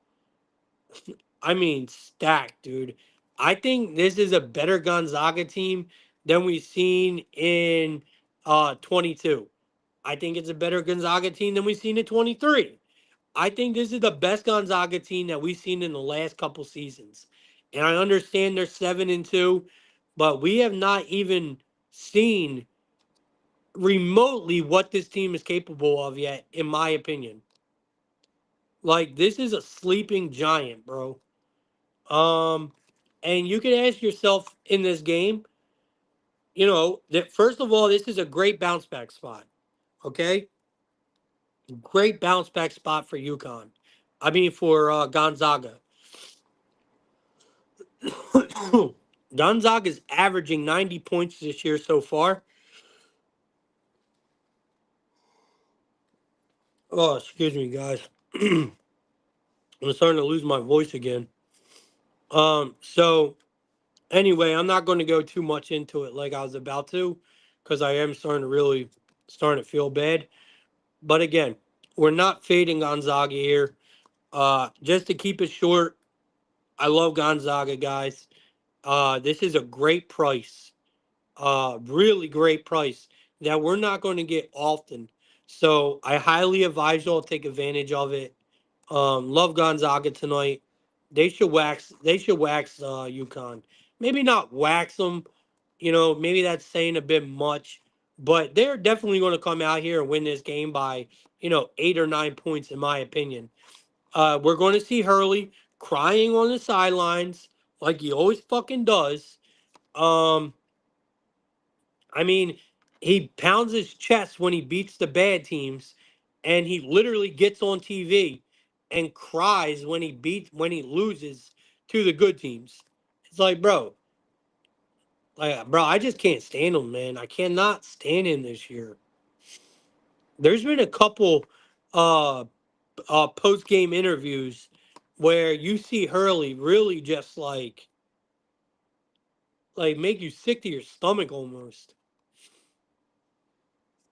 stacked, dude. I think this is a better Gonzaga team than we've seen in 22. I think it's a better Gonzaga team than we've seen in 23. I think this is the best Gonzaga team that we've seen in the last couple seasons. And I understand they're 7-2, but we have not even seen remotely what this team is capable of yet, in my opinion. Like, this is a sleeping giant, bro. Um, and you can ask yourself in this game, that first of all, this is a great bounce back spot. Okay, great bounce back spot for UConn. I mean for Gonzaga. Gonzaga is averaging 90 points this year so far. Oh, excuse me, guys. I'm starting to lose my voice again. So anyway, I'm not going to go too much into it like I was about to, because I am starting to feel bad. But again, we're not fading Gonzaga here. Just to keep it short, I love Gonzaga, guys. This is a great price, really great price that we're not going to get often. So I highly advise y'all take advantage of it. Love Gonzaga tonight. They should wax. They should wax UConn. Maybe not wax them. Maybe that's saying a bit much, but they're definitely going to come out here and win this game by 8 or 9 points, in my opinion. We're going to see Hurley crying on the sidelines like he always fucking does. Um, I mean, he pounds his chest when he beats the bad teams, and he literally gets on TV and cries when he loses to the good teams. It's like, bro, I just can't stand him, man. I cannot stand him this year. There's been a couple uh post game interviews where you see Hurley really just like make you sick to your stomach almost.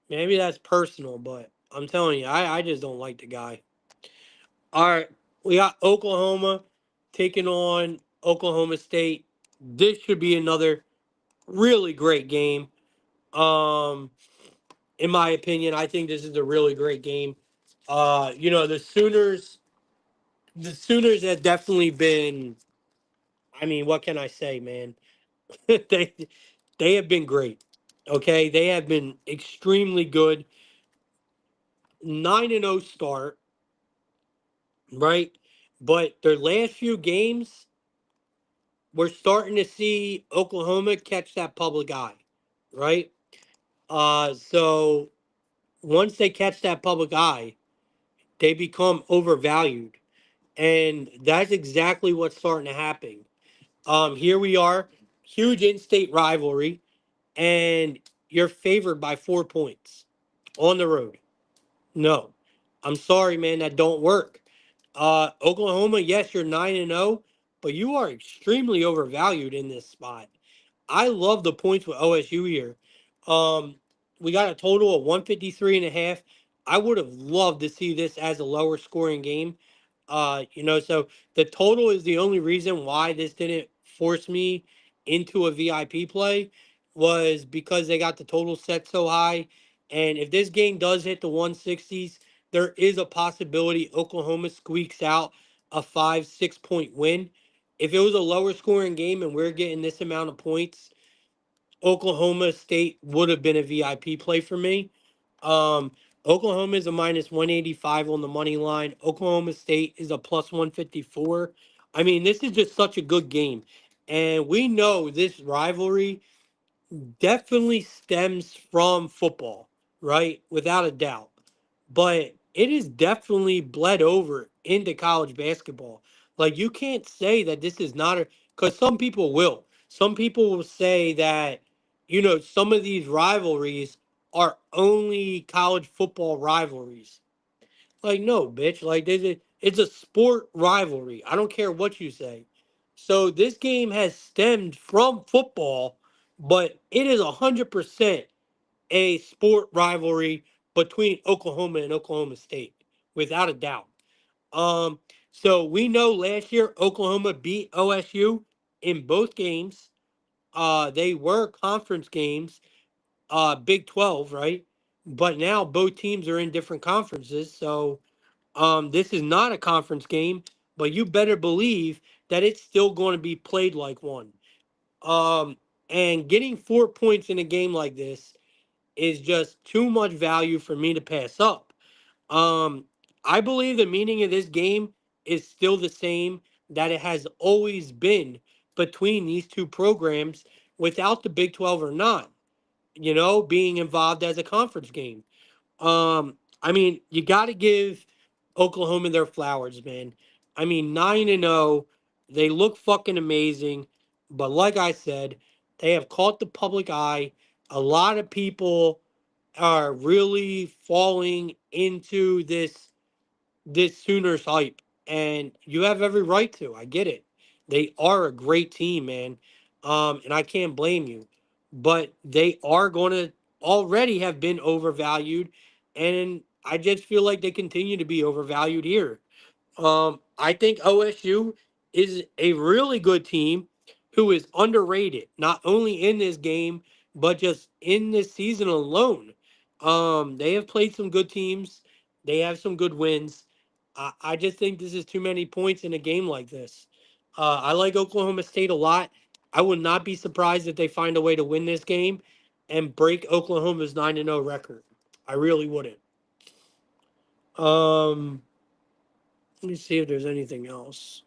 Maybe that's personal, but I'm telling you, I just don't like the guy. All right, we got Oklahoma taking on Oklahoma State. This should be another really great game. Um, in my opinion, I think this is a really great game. The Sooners have definitely been. I mean, what can I say, man? they they have been great. Okay, they have been extremely good. 9-0 start, right? But their last few games, we're starting to see Oklahoma catch that public eye, right? So once they catch that public eye, they become overvalued, and that's exactly what's starting to happen. Here we are, huge in-state rivalry, and you're favored by 4 points on the road. No, I'm sorry, man, that don't work. Oklahoma, yes, you're 9-0, but you are extremely overvalued in this spot. I love the points with OSU here. Um, we got a total of 153 and a half. I would have loved to see this as a lower scoring game. So the total is the only reason why this didn't force me into a VIP play was because they got the total set so high. And if this game does hit the 160s, there is a possibility Oklahoma squeaks out a 5, 6 point win. If it was a lower scoring game and we're getting this amount of points, Oklahoma State would have been a VIP play for me. Um, Oklahoma is a minus 185 on the money line. Oklahoma State is a plus 154. I mean, this is just such a good game. And we know this rivalry definitely stems from football, right? Without a doubt. But it is definitely bled over into college basketball. Like, you can't say that this is not a, because some people will. Some people will say that, some of these rivalries are only college football rivalries. Like, no, bitch. Like, it's a sport rivalry. I don't care what you say. So this game has stemmed from football, but it is 100% a sport rivalry between Oklahoma and Oklahoma State, without a doubt. Um, so we know last year Oklahoma beat OSU in both games. They were conference games, Big 12, right? But now both teams are in different conferences, so this is not a conference game, but you better believe that it's still going to be played like one. Um, and getting 4 points in a game like this is just too much value for me to pass up. Um, I believe the meaning of this game is still the same that it has always been between these two programs without the Big 12 or not, being involved as a conference game. I mean, you got to give Oklahoma their flowers, man. I mean, 9-0, they look fucking amazing, but like I said, they have caught the public eye. A lot of people are really falling into this Sooners hype, and you have every right to. I get it. They are a great team, man, and I can't blame you. But they are going to already have been overvalued, and I just feel like they continue to be overvalued here. I think OSU is a really good team who is underrated, not only in this game, but just in this season alone. They have played some good teams. They have some good wins. I just think this is too many points in a game like this. I like Oklahoma State a lot. I would not be surprised if they find a way to win this game and break Oklahoma's 9-0 record. I really wouldn't. Um, Let me see if there's anything else.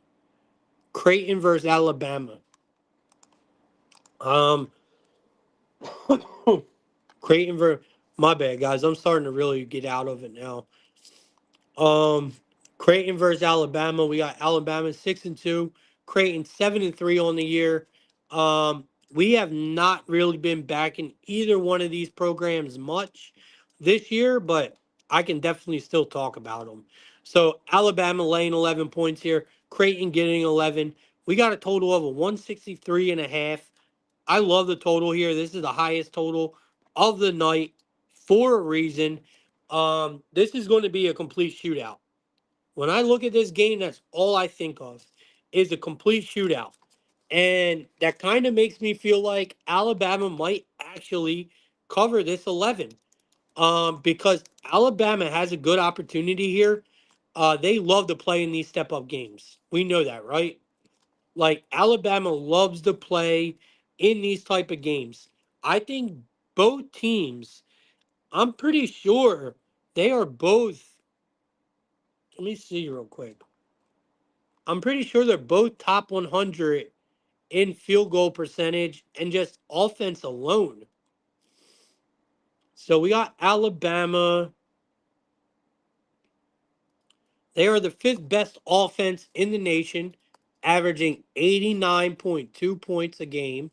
Creighton versus Alabama. Um, Creighton versus my bad, guys. I'm starting to really get out of it now. Um, Creighton versus Alabama. We got Alabama 6-2. Creighton 7-3 on the year. We have not really been back in either one of these programs much this year, but I can definitely still talk about them. So Alabama laying 11 points here. Creighton getting 11. We got a total of a 163 and a half. I love the total here. This is the highest total of the night for a reason. This is going to be a complete shootout. When I look at this game, that's all I think of is a complete shootout. And that kind of makes me feel like Alabama might actually cover this 11. Because Alabama has a good opportunity here. They love to play in these step up games. We know that, right? Like Alabama loves to play in these type of games. I think both teams, I'm pretty sure they are both. Let me see real quick. I'm pretty sure they're both top 100 in field goal percentage and just offense alone. So we got Alabama. They are the fifth best offense in the nation, averaging 89.2 points a game.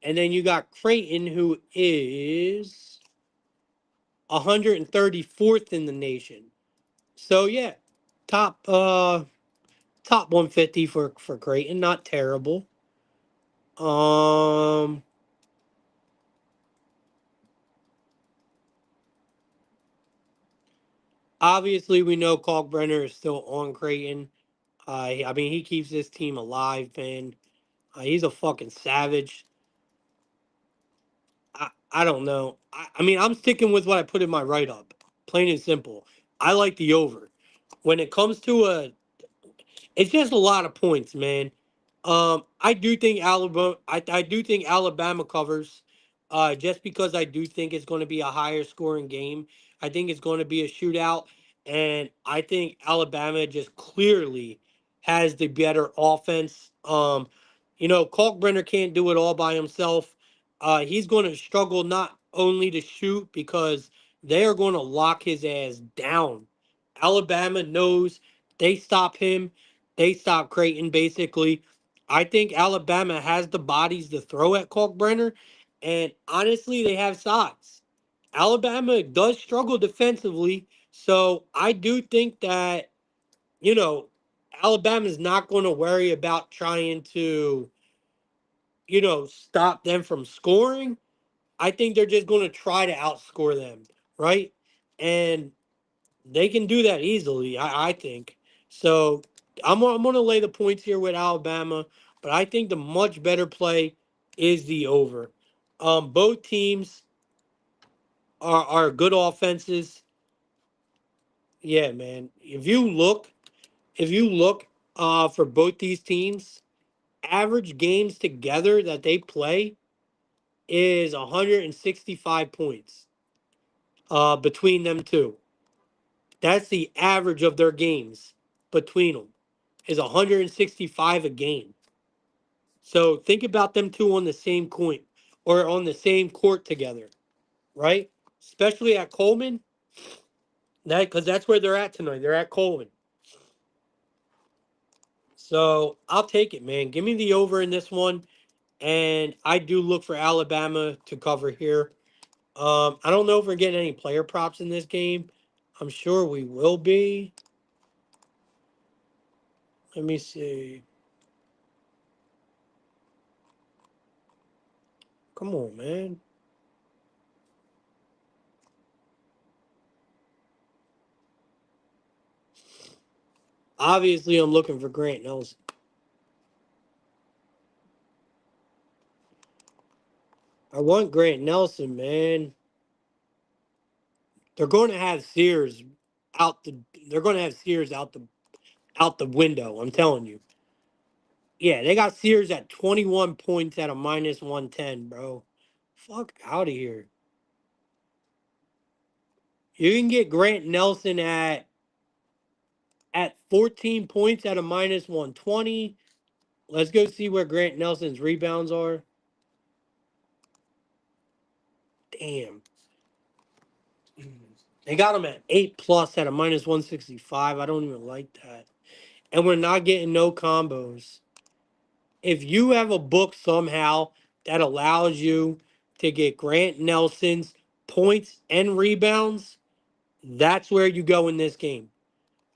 And then you got Creighton, who is 134th in the nation. So yeah, top top 150 for Creighton, not terrible. Um Obviously we know Kalkbrenner is still on Creighton. I mean he keeps this team alive, man. He's a fucking savage. I don't know. I mean I'm sticking with what I put in my write up. Plain and simple. I like the over. When it comes to it's just a lot of points, man. I do think Alabama. I do think Alabama covers, just because I do think it's going to be a higher scoring game. I think it's going to be a shootout, and I think Alabama just clearly has the better offense. Kalkbrenner can't do it all by himself. He's going to struggle not only to shoot because they are going to lock his ass down. Alabama knows they stop him. They stop Creighton basically. I think Alabama has the bodies to throw at Kalkbrenner, and honestly, they have size. Alabama does struggle defensively, so I do think that you know Alabama's not going to worry about trying to stop them from scoring. I think they're just going to try to outscore them, right? And they can do that easily, I think. So I'm going to lay the points here with Alabama, but I think the much better play is the over. Both teams are good offenses. Yeah, man. If you look for both these teams, average games together that they play is 165 points between them two. That's the average of their games between them is 165 a game. So think about them two on the same coin or on the same court together, right? Especially at Coleman, because that's where they're at tonight. They're at Coleman. So I'll take it, man. Give me the over in this one, and I do look for Alabama to cover here. I don't know if we're getting any player props in this game. I'm sure we will be. Let me see. Come on, man. Obviously, I'm looking for Grant Nelson. I want Grant Nelson, man. They're going to have Sears out the. They're going to have Sears out the window. I'm telling you. Yeah, they got Sears at 21 points at a minus 110, bro. Fuck out of here. You can get Grant Nelson at 14 points at a minus 120. Let's go see where Grant Nelson's rebounds are. Damn. They got him at 8 plus at a minus 165. I don't even like that. And we're not getting no combos. If you have a book somehow that allows you to get Grant Nelson's points and rebounds, that's where you go in this game.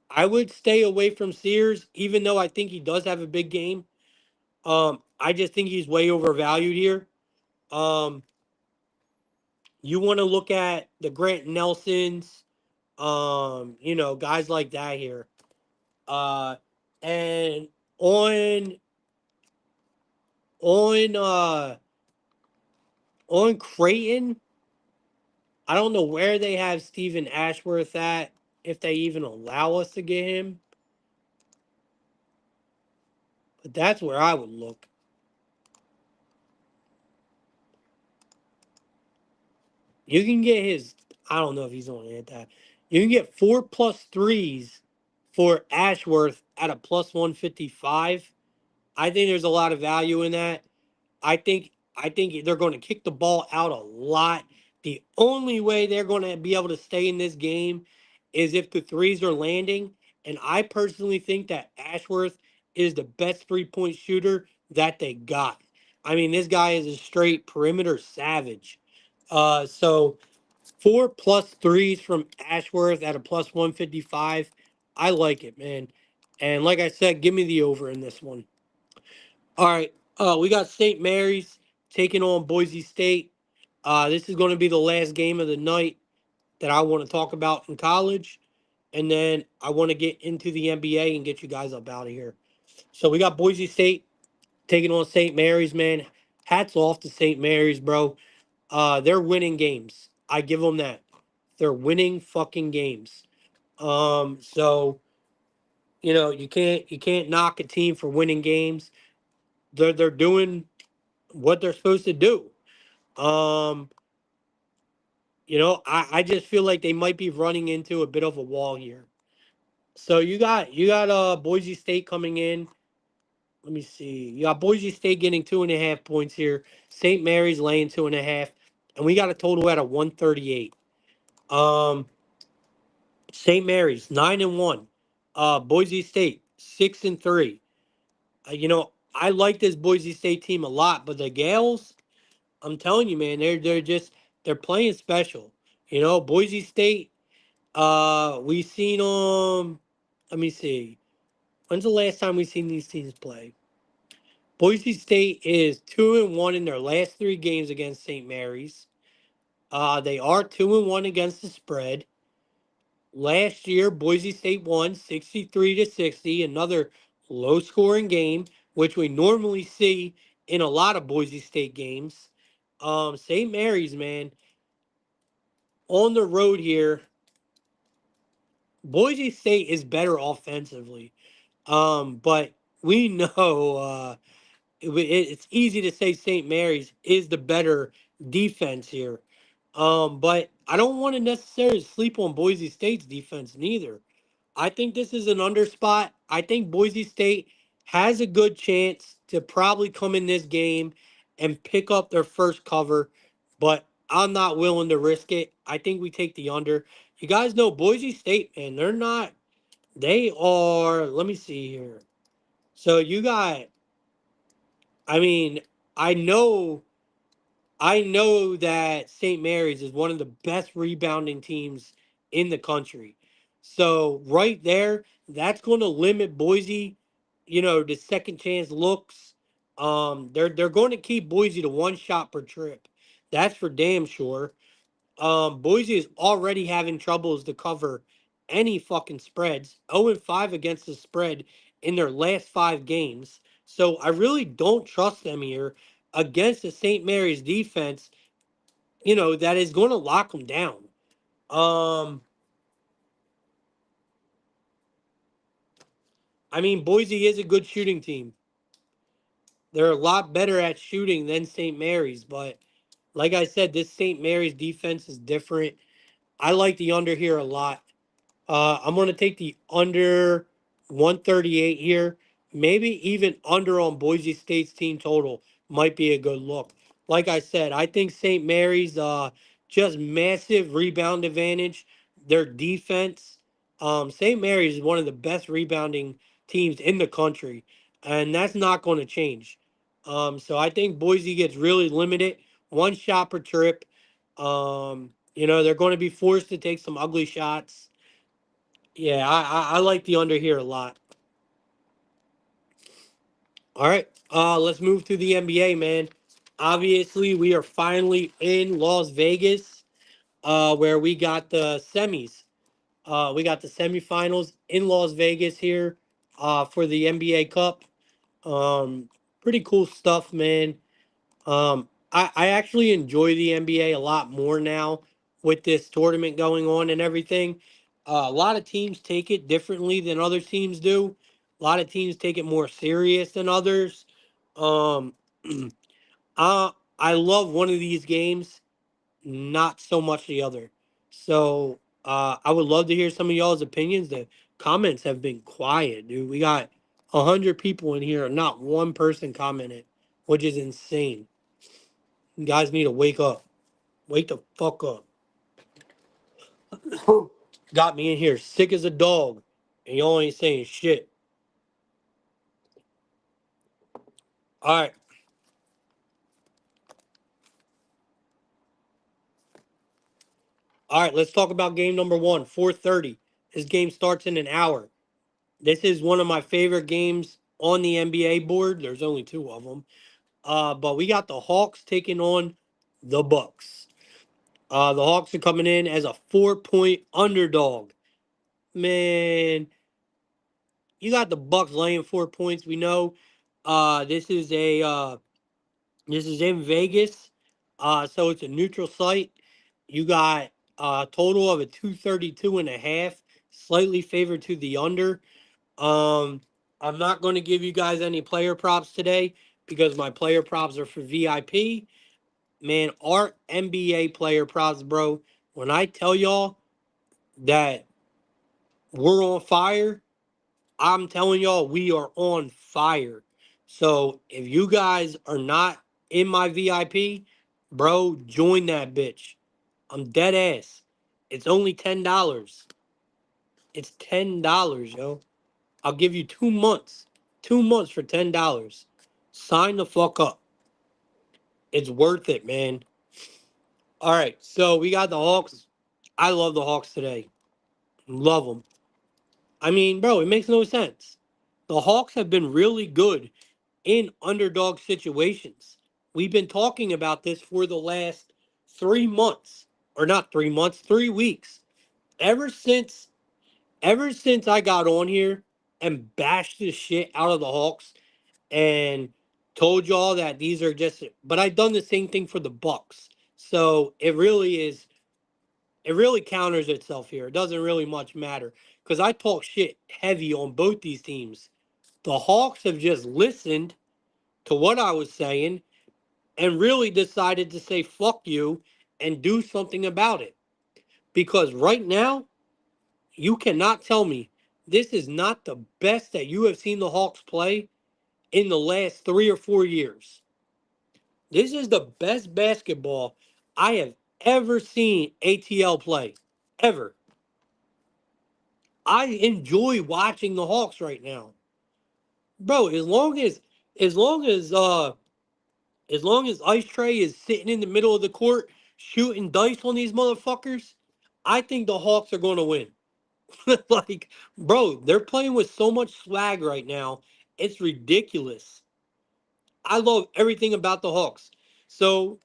I would stay away from Sears, even though I think he does have a big game. I just think he's way overvalued here. Um, you want to look at the Grant Nelsons, guys like that here. Uh, and on on uh on Creighton, I don't know where they have Stephen Ashworth at, if they even allow us to get him. But that's where I would look. You can get his. I don't know if he's on at that. You can get 4+3s for Ashworth at a plus 155. I think there's a lot of value in that. I think they're going to kick the ball out a lot. The only way they're going to be able to stay in this game is if the threes are landing. And I personally think that Ashworth is the best 3-point shooter that they got. I mean, this guy is a straight perimeter savage. So 4+3s from Ashworth at a plus 155. I like it, man. And like I said, give me the over in this one. All right. We got St. Mary's taking on Boise State. This is going to be the last game of the night that I want to talk about in college. And then I want to get into the NBA and get you guys up out of here. So we got Boise State taking on St. Mary's, man. Hats off to St. Mary's, bro. They're winning games. I give them that. They're winning fucking games. So you can't knock a team for winning games. They're doing what they're supposed to do. Um, I just feel like they might be running into a bit of a wall here. So you got Boise State coming in. Let me see. You got Boise State getting 2.5 points here. St. Mary's laying 2.5, and we got a total at a 138. Um, St. Mary's 9-1. Boise State 6-3. I like this Boise State team a lot, but the Gales, I'm telling you, man, they're playing special. Boise State. We seen them. Let me see. When's the last time we seen these teams play? Boise State is 2-1 in their last 3 games against St. Mary's. They are 2-1 against the spread. Last year, Boise State won 63-60, another low scoring game, which we normally see in a lot of Boise State games. St. Mary's, man, on the road here, Boise State is better offensively. But we know it's easy to say St. Mary's is the better defense here. But I don't want to necessarily sleep on Boise State's defense neither. I think this is an under spot. I think Boise State has a good chance to probably come in this game and pick up their first cover, but I'm not willing to risk it. I think we take the under. You guys know Boise State, man, they are, let me see here. So I mean, I know I know that St. Mary's is one of the best rebounding teams in the country. So right there, that's going to limit Boise, the second chance looks. They're going to keep Boise to 1 shot per trip. That's for damn sure. Boise is already having troubles to cover any fucking spreads. 0-5 against the spread in their last 5 games. So I really don't trust them here against the St. Mary's defense, that is going to lock them down. I mean, Boise is a good shooting team. They're a lot better at shooting than St. Mary's, but like I said, this St. Mary's defense is different. I like the under here a lot. I'm going to take the under 138 here. Maybe even under on Boise State's team total might be a good look. Like I said, I think St. Mary's just massive rebound advantage. Their defense. St. Mary's is one of the best rebounding teams in the country, and that's not going to change. So I think Boise gets really limited, one shot per trip. They're going to be forced to take some ugly shots. Yeah, I like the under here a lot. All right, let's move to the NBA, man. Obviously, we are finally in Las Vegas, where we got the semis. We got the semifinals in Las Vegas here, for the NBA Cup. Pretty cool stuff, man. I actually enjoy the NBA a lot more now with this tournament going on and everything. A lot of teams take it differently than other teams do. A lot of teams take it more serious than others. Um, I love one of these games, not so much the other. So I would love to hear some of y'all's opinions. The comments have been quiet, dude. We got 100 people in here, and not one person commented, which is insane. You guys need to wake up. Wake the fuck up. Got me in here sick as a dog, and y'all ain't saying shit. All right. All right, let's talk about game number one, 4:30. This game starts in an hour. This is one of my favorite games on the NBA board. There's only two of them. But we got the Hawks taking on the Bucks. The Hawks are coming in as a 4-point underdog. Man, you got the Bucks laying 4 points. We know this is in Vegas. So it's a neutral site. You got a total of a 232.5, slightly favored to the under. Um, I'm not going to give you guys any player props today because my player props are for VIP. Man, our NBA player props, bro. When I tell y'all that we're on fire, I'm telling y'all we are on fire. So if you guys are not in my VIP, bro, join that bitch. I'm dead ass. It's only $10. It's $10, yo. I'll give you 2 months. 2 months for $10. Sign the fuck up. It's worth it, man. All right, so we got the Hawks. I love the Hawks today. Love them. I mean, bro, it makes no sense. The Hawks have been really good in underdog situations. We've been talking about this for the last 3 months, or not 3 months, 3 weeks. Ever since, ever since I got on here and bashed the shit out of the Hawks and told y'all that these are just, but I've done the same thing for the Bucks. So it really counters itself here. It doesn't really much matter because I talk shit heavy on both these teams. The Hawks have just listened to what I was saying and really decided to say fuck you and do something about it. Because right now, you cannot tell me this is not the best that you have seen the Hawks play in the last 3 or 4 years. This is the best basketball I have ever seen ATL play. Ever. I enjoy watching the Hawks right now. Bro, as long as as long as Ice Tray is sitting in the middle of the court shooting dice on these motherfuckers, I think the Hawks are going to win. Like, bro, they're playing with so much swag right now. It's ridiculous. I love everything about the Hawks. So,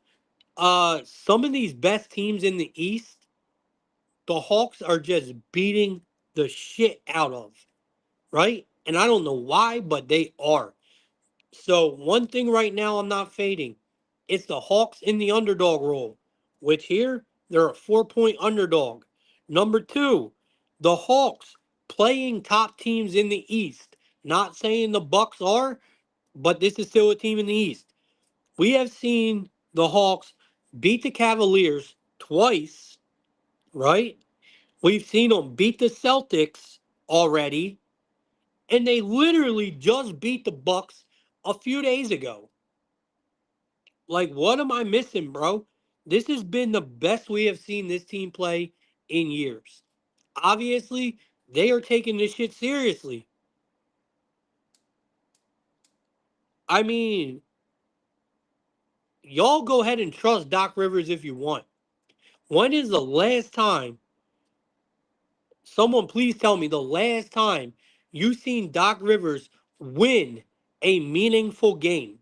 some of these best teams in the East, the Hawks are just beating the shit out of, right? And I don't know why, but they are. So one thing right now I'm not fading. It's the Hawks in the underdog role, which here they're a 4-point underdog. Number two, the Hawks playing top teams in the East. Not saying the Bucks are, but this is still a team in the East. We have seen the Hawks beat the Cavaliers twice, right? We've seen them beat the Celtics already, and they literally just beat the Bucks a few days ago. Like, what am I missing, bro? This has been the best we have seen this team play in years. Obviously, they are taking this shit seriously. I mean, y'all go ahead and trust Doc Rivers if you want. When is the last time, someone please tell me the last time you seen Doc Rivers win a meaningful game?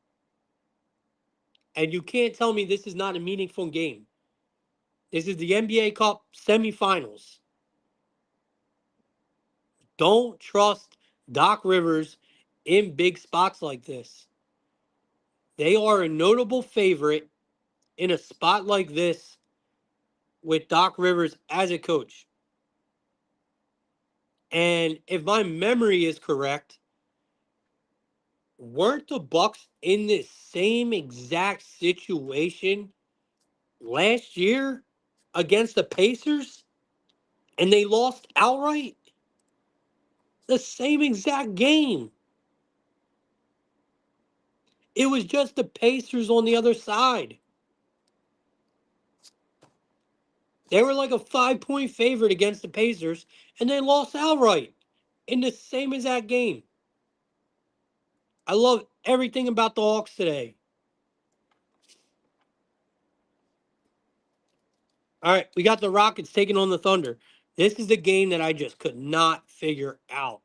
And you can't tell me this is not a meaningful game. This is the NBA Cup semifinals. Don't trust Doc Rivers in big spots like this. They are a notable favorite in a spot like this with Doc Rivers as a coach. And if my memory is correct, weren't the Bucks in this same exact situation last year against the Pacers and they lost outright? The same exact game. It was just the Pacers on the other side. They were like a 5-point favorite against the Pacers, and they lost outright in the same exact game. I love everything about the Hawks today. All right, we got the Rockets taking on the Thunder. This is the game that I just could not figure out.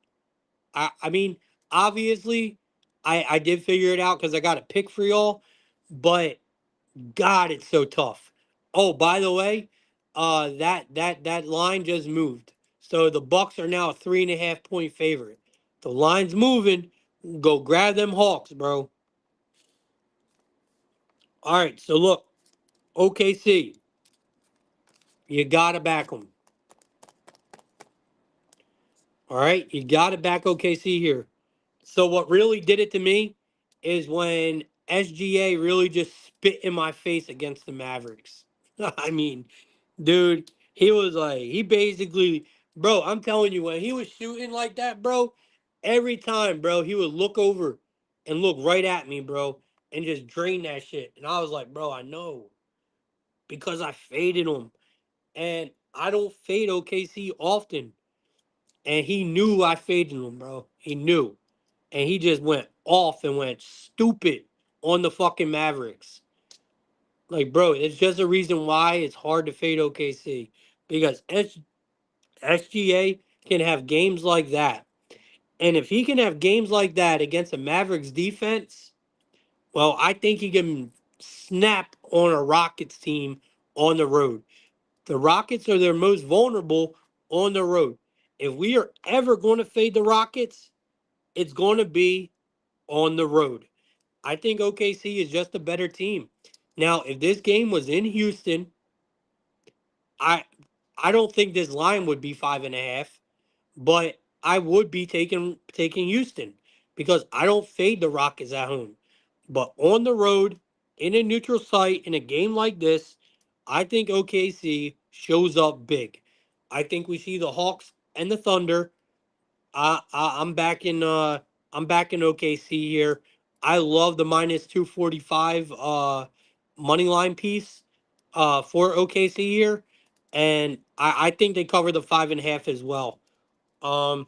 I mean, obviously, I did figure it out because I got a pick for y'all, but God, it's so tough. Oh, by the way, that line just moved. So the Bucks are now a 3.5-point favorite. The line's moving. Go grab them Hawks, bro. All right, so look, OKC, you gotta back them. All right, you gotta back OKC here. So what really did it to me is when SGA really just spit in my face against the Mavericks. I mean, dude, he was like, he basically, bro, I'm telling you, when he was shooting like that, bro, every time, bro, he would look over and look right at me, bro, and just drain that shit. And I was like, bro, I know because I faded him. And I don't fade OKC often. And he knew I faded him, bro. He knew. And he just went off and went stupid on the fucking Mavericks. Like, bro, it's just a reason why it's hard to fade OKC. Because SGA can have games like that. And if he can have games like that against a Mavericks defense, well, I think he can snap on a Rockets team on the road. The Rockets are their most vulnerable on the road. If we are ever going to fade the Rockets, it's going to be on the road. I think OKC is just a better team. Now, if this game was in Houston, I I don't think this line would be 5.5, but I would be taking Houston because I don't fade the Rockets at home. But on the road, in a neutral site, in a game like this, I think OKC shows up big. I think we see the Hawks and the Thunder. I'm back in OKC here. I love the minus 245 money line piece for OKC here. And I think they cover the 5.5 as well. Um,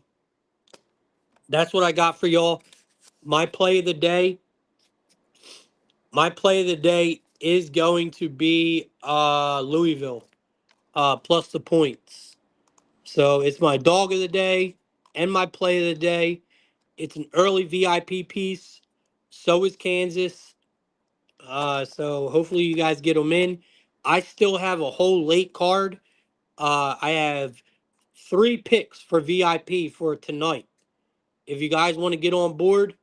that's what I got for y'all. My play of the day. My play of the day is going to be Louisville plus the points. So it's my dog of the day and my play of the day. It's an early VIP piece. So is Kansas. So hopefully you guys get them in. I still have a whole late card. I have 3 picks for VIP for tonight. If you guys want to get on board,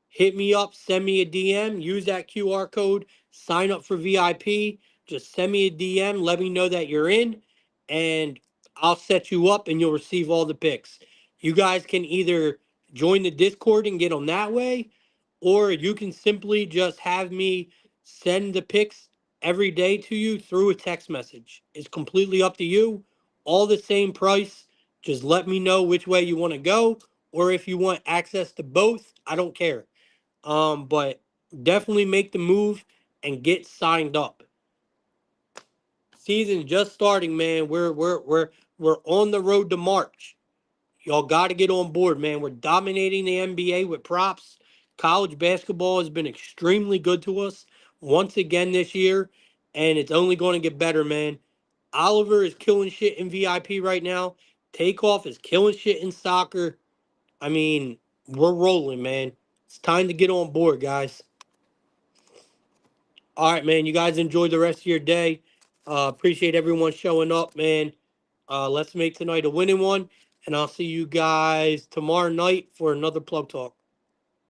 hit me up, send me a DM, use that QR code, sign up for VIP. Just send me a DM, let me know that you're in, and I'll set you up and you'll receive all the picks. You guys can either join the Discord and get them that way, or you can simply just have me send the picks every day to you through a text message. It's completely up to you. All the same price. Just let me know which way you want to go, or if you want access to both, I don't care. But definitely make the move and get signed up. Season just starting, man. We're on the road to March. Y'all got to get on board, man. We're dominating the NBA with props. College basketball has been extremely good to us once again this year, and it's only going to get better, man. Oliver is killing shit in VIP right now. Takeoff is killing shit in soccer. I mean, we're rolling, man. It's time to get on board, guys. All right, man. You guys enjoy the rest of your day. Appreciate everyone showing up, man. Let's make tonight a winning one. And I'll see you guys tomorrow night for another Plug Talk.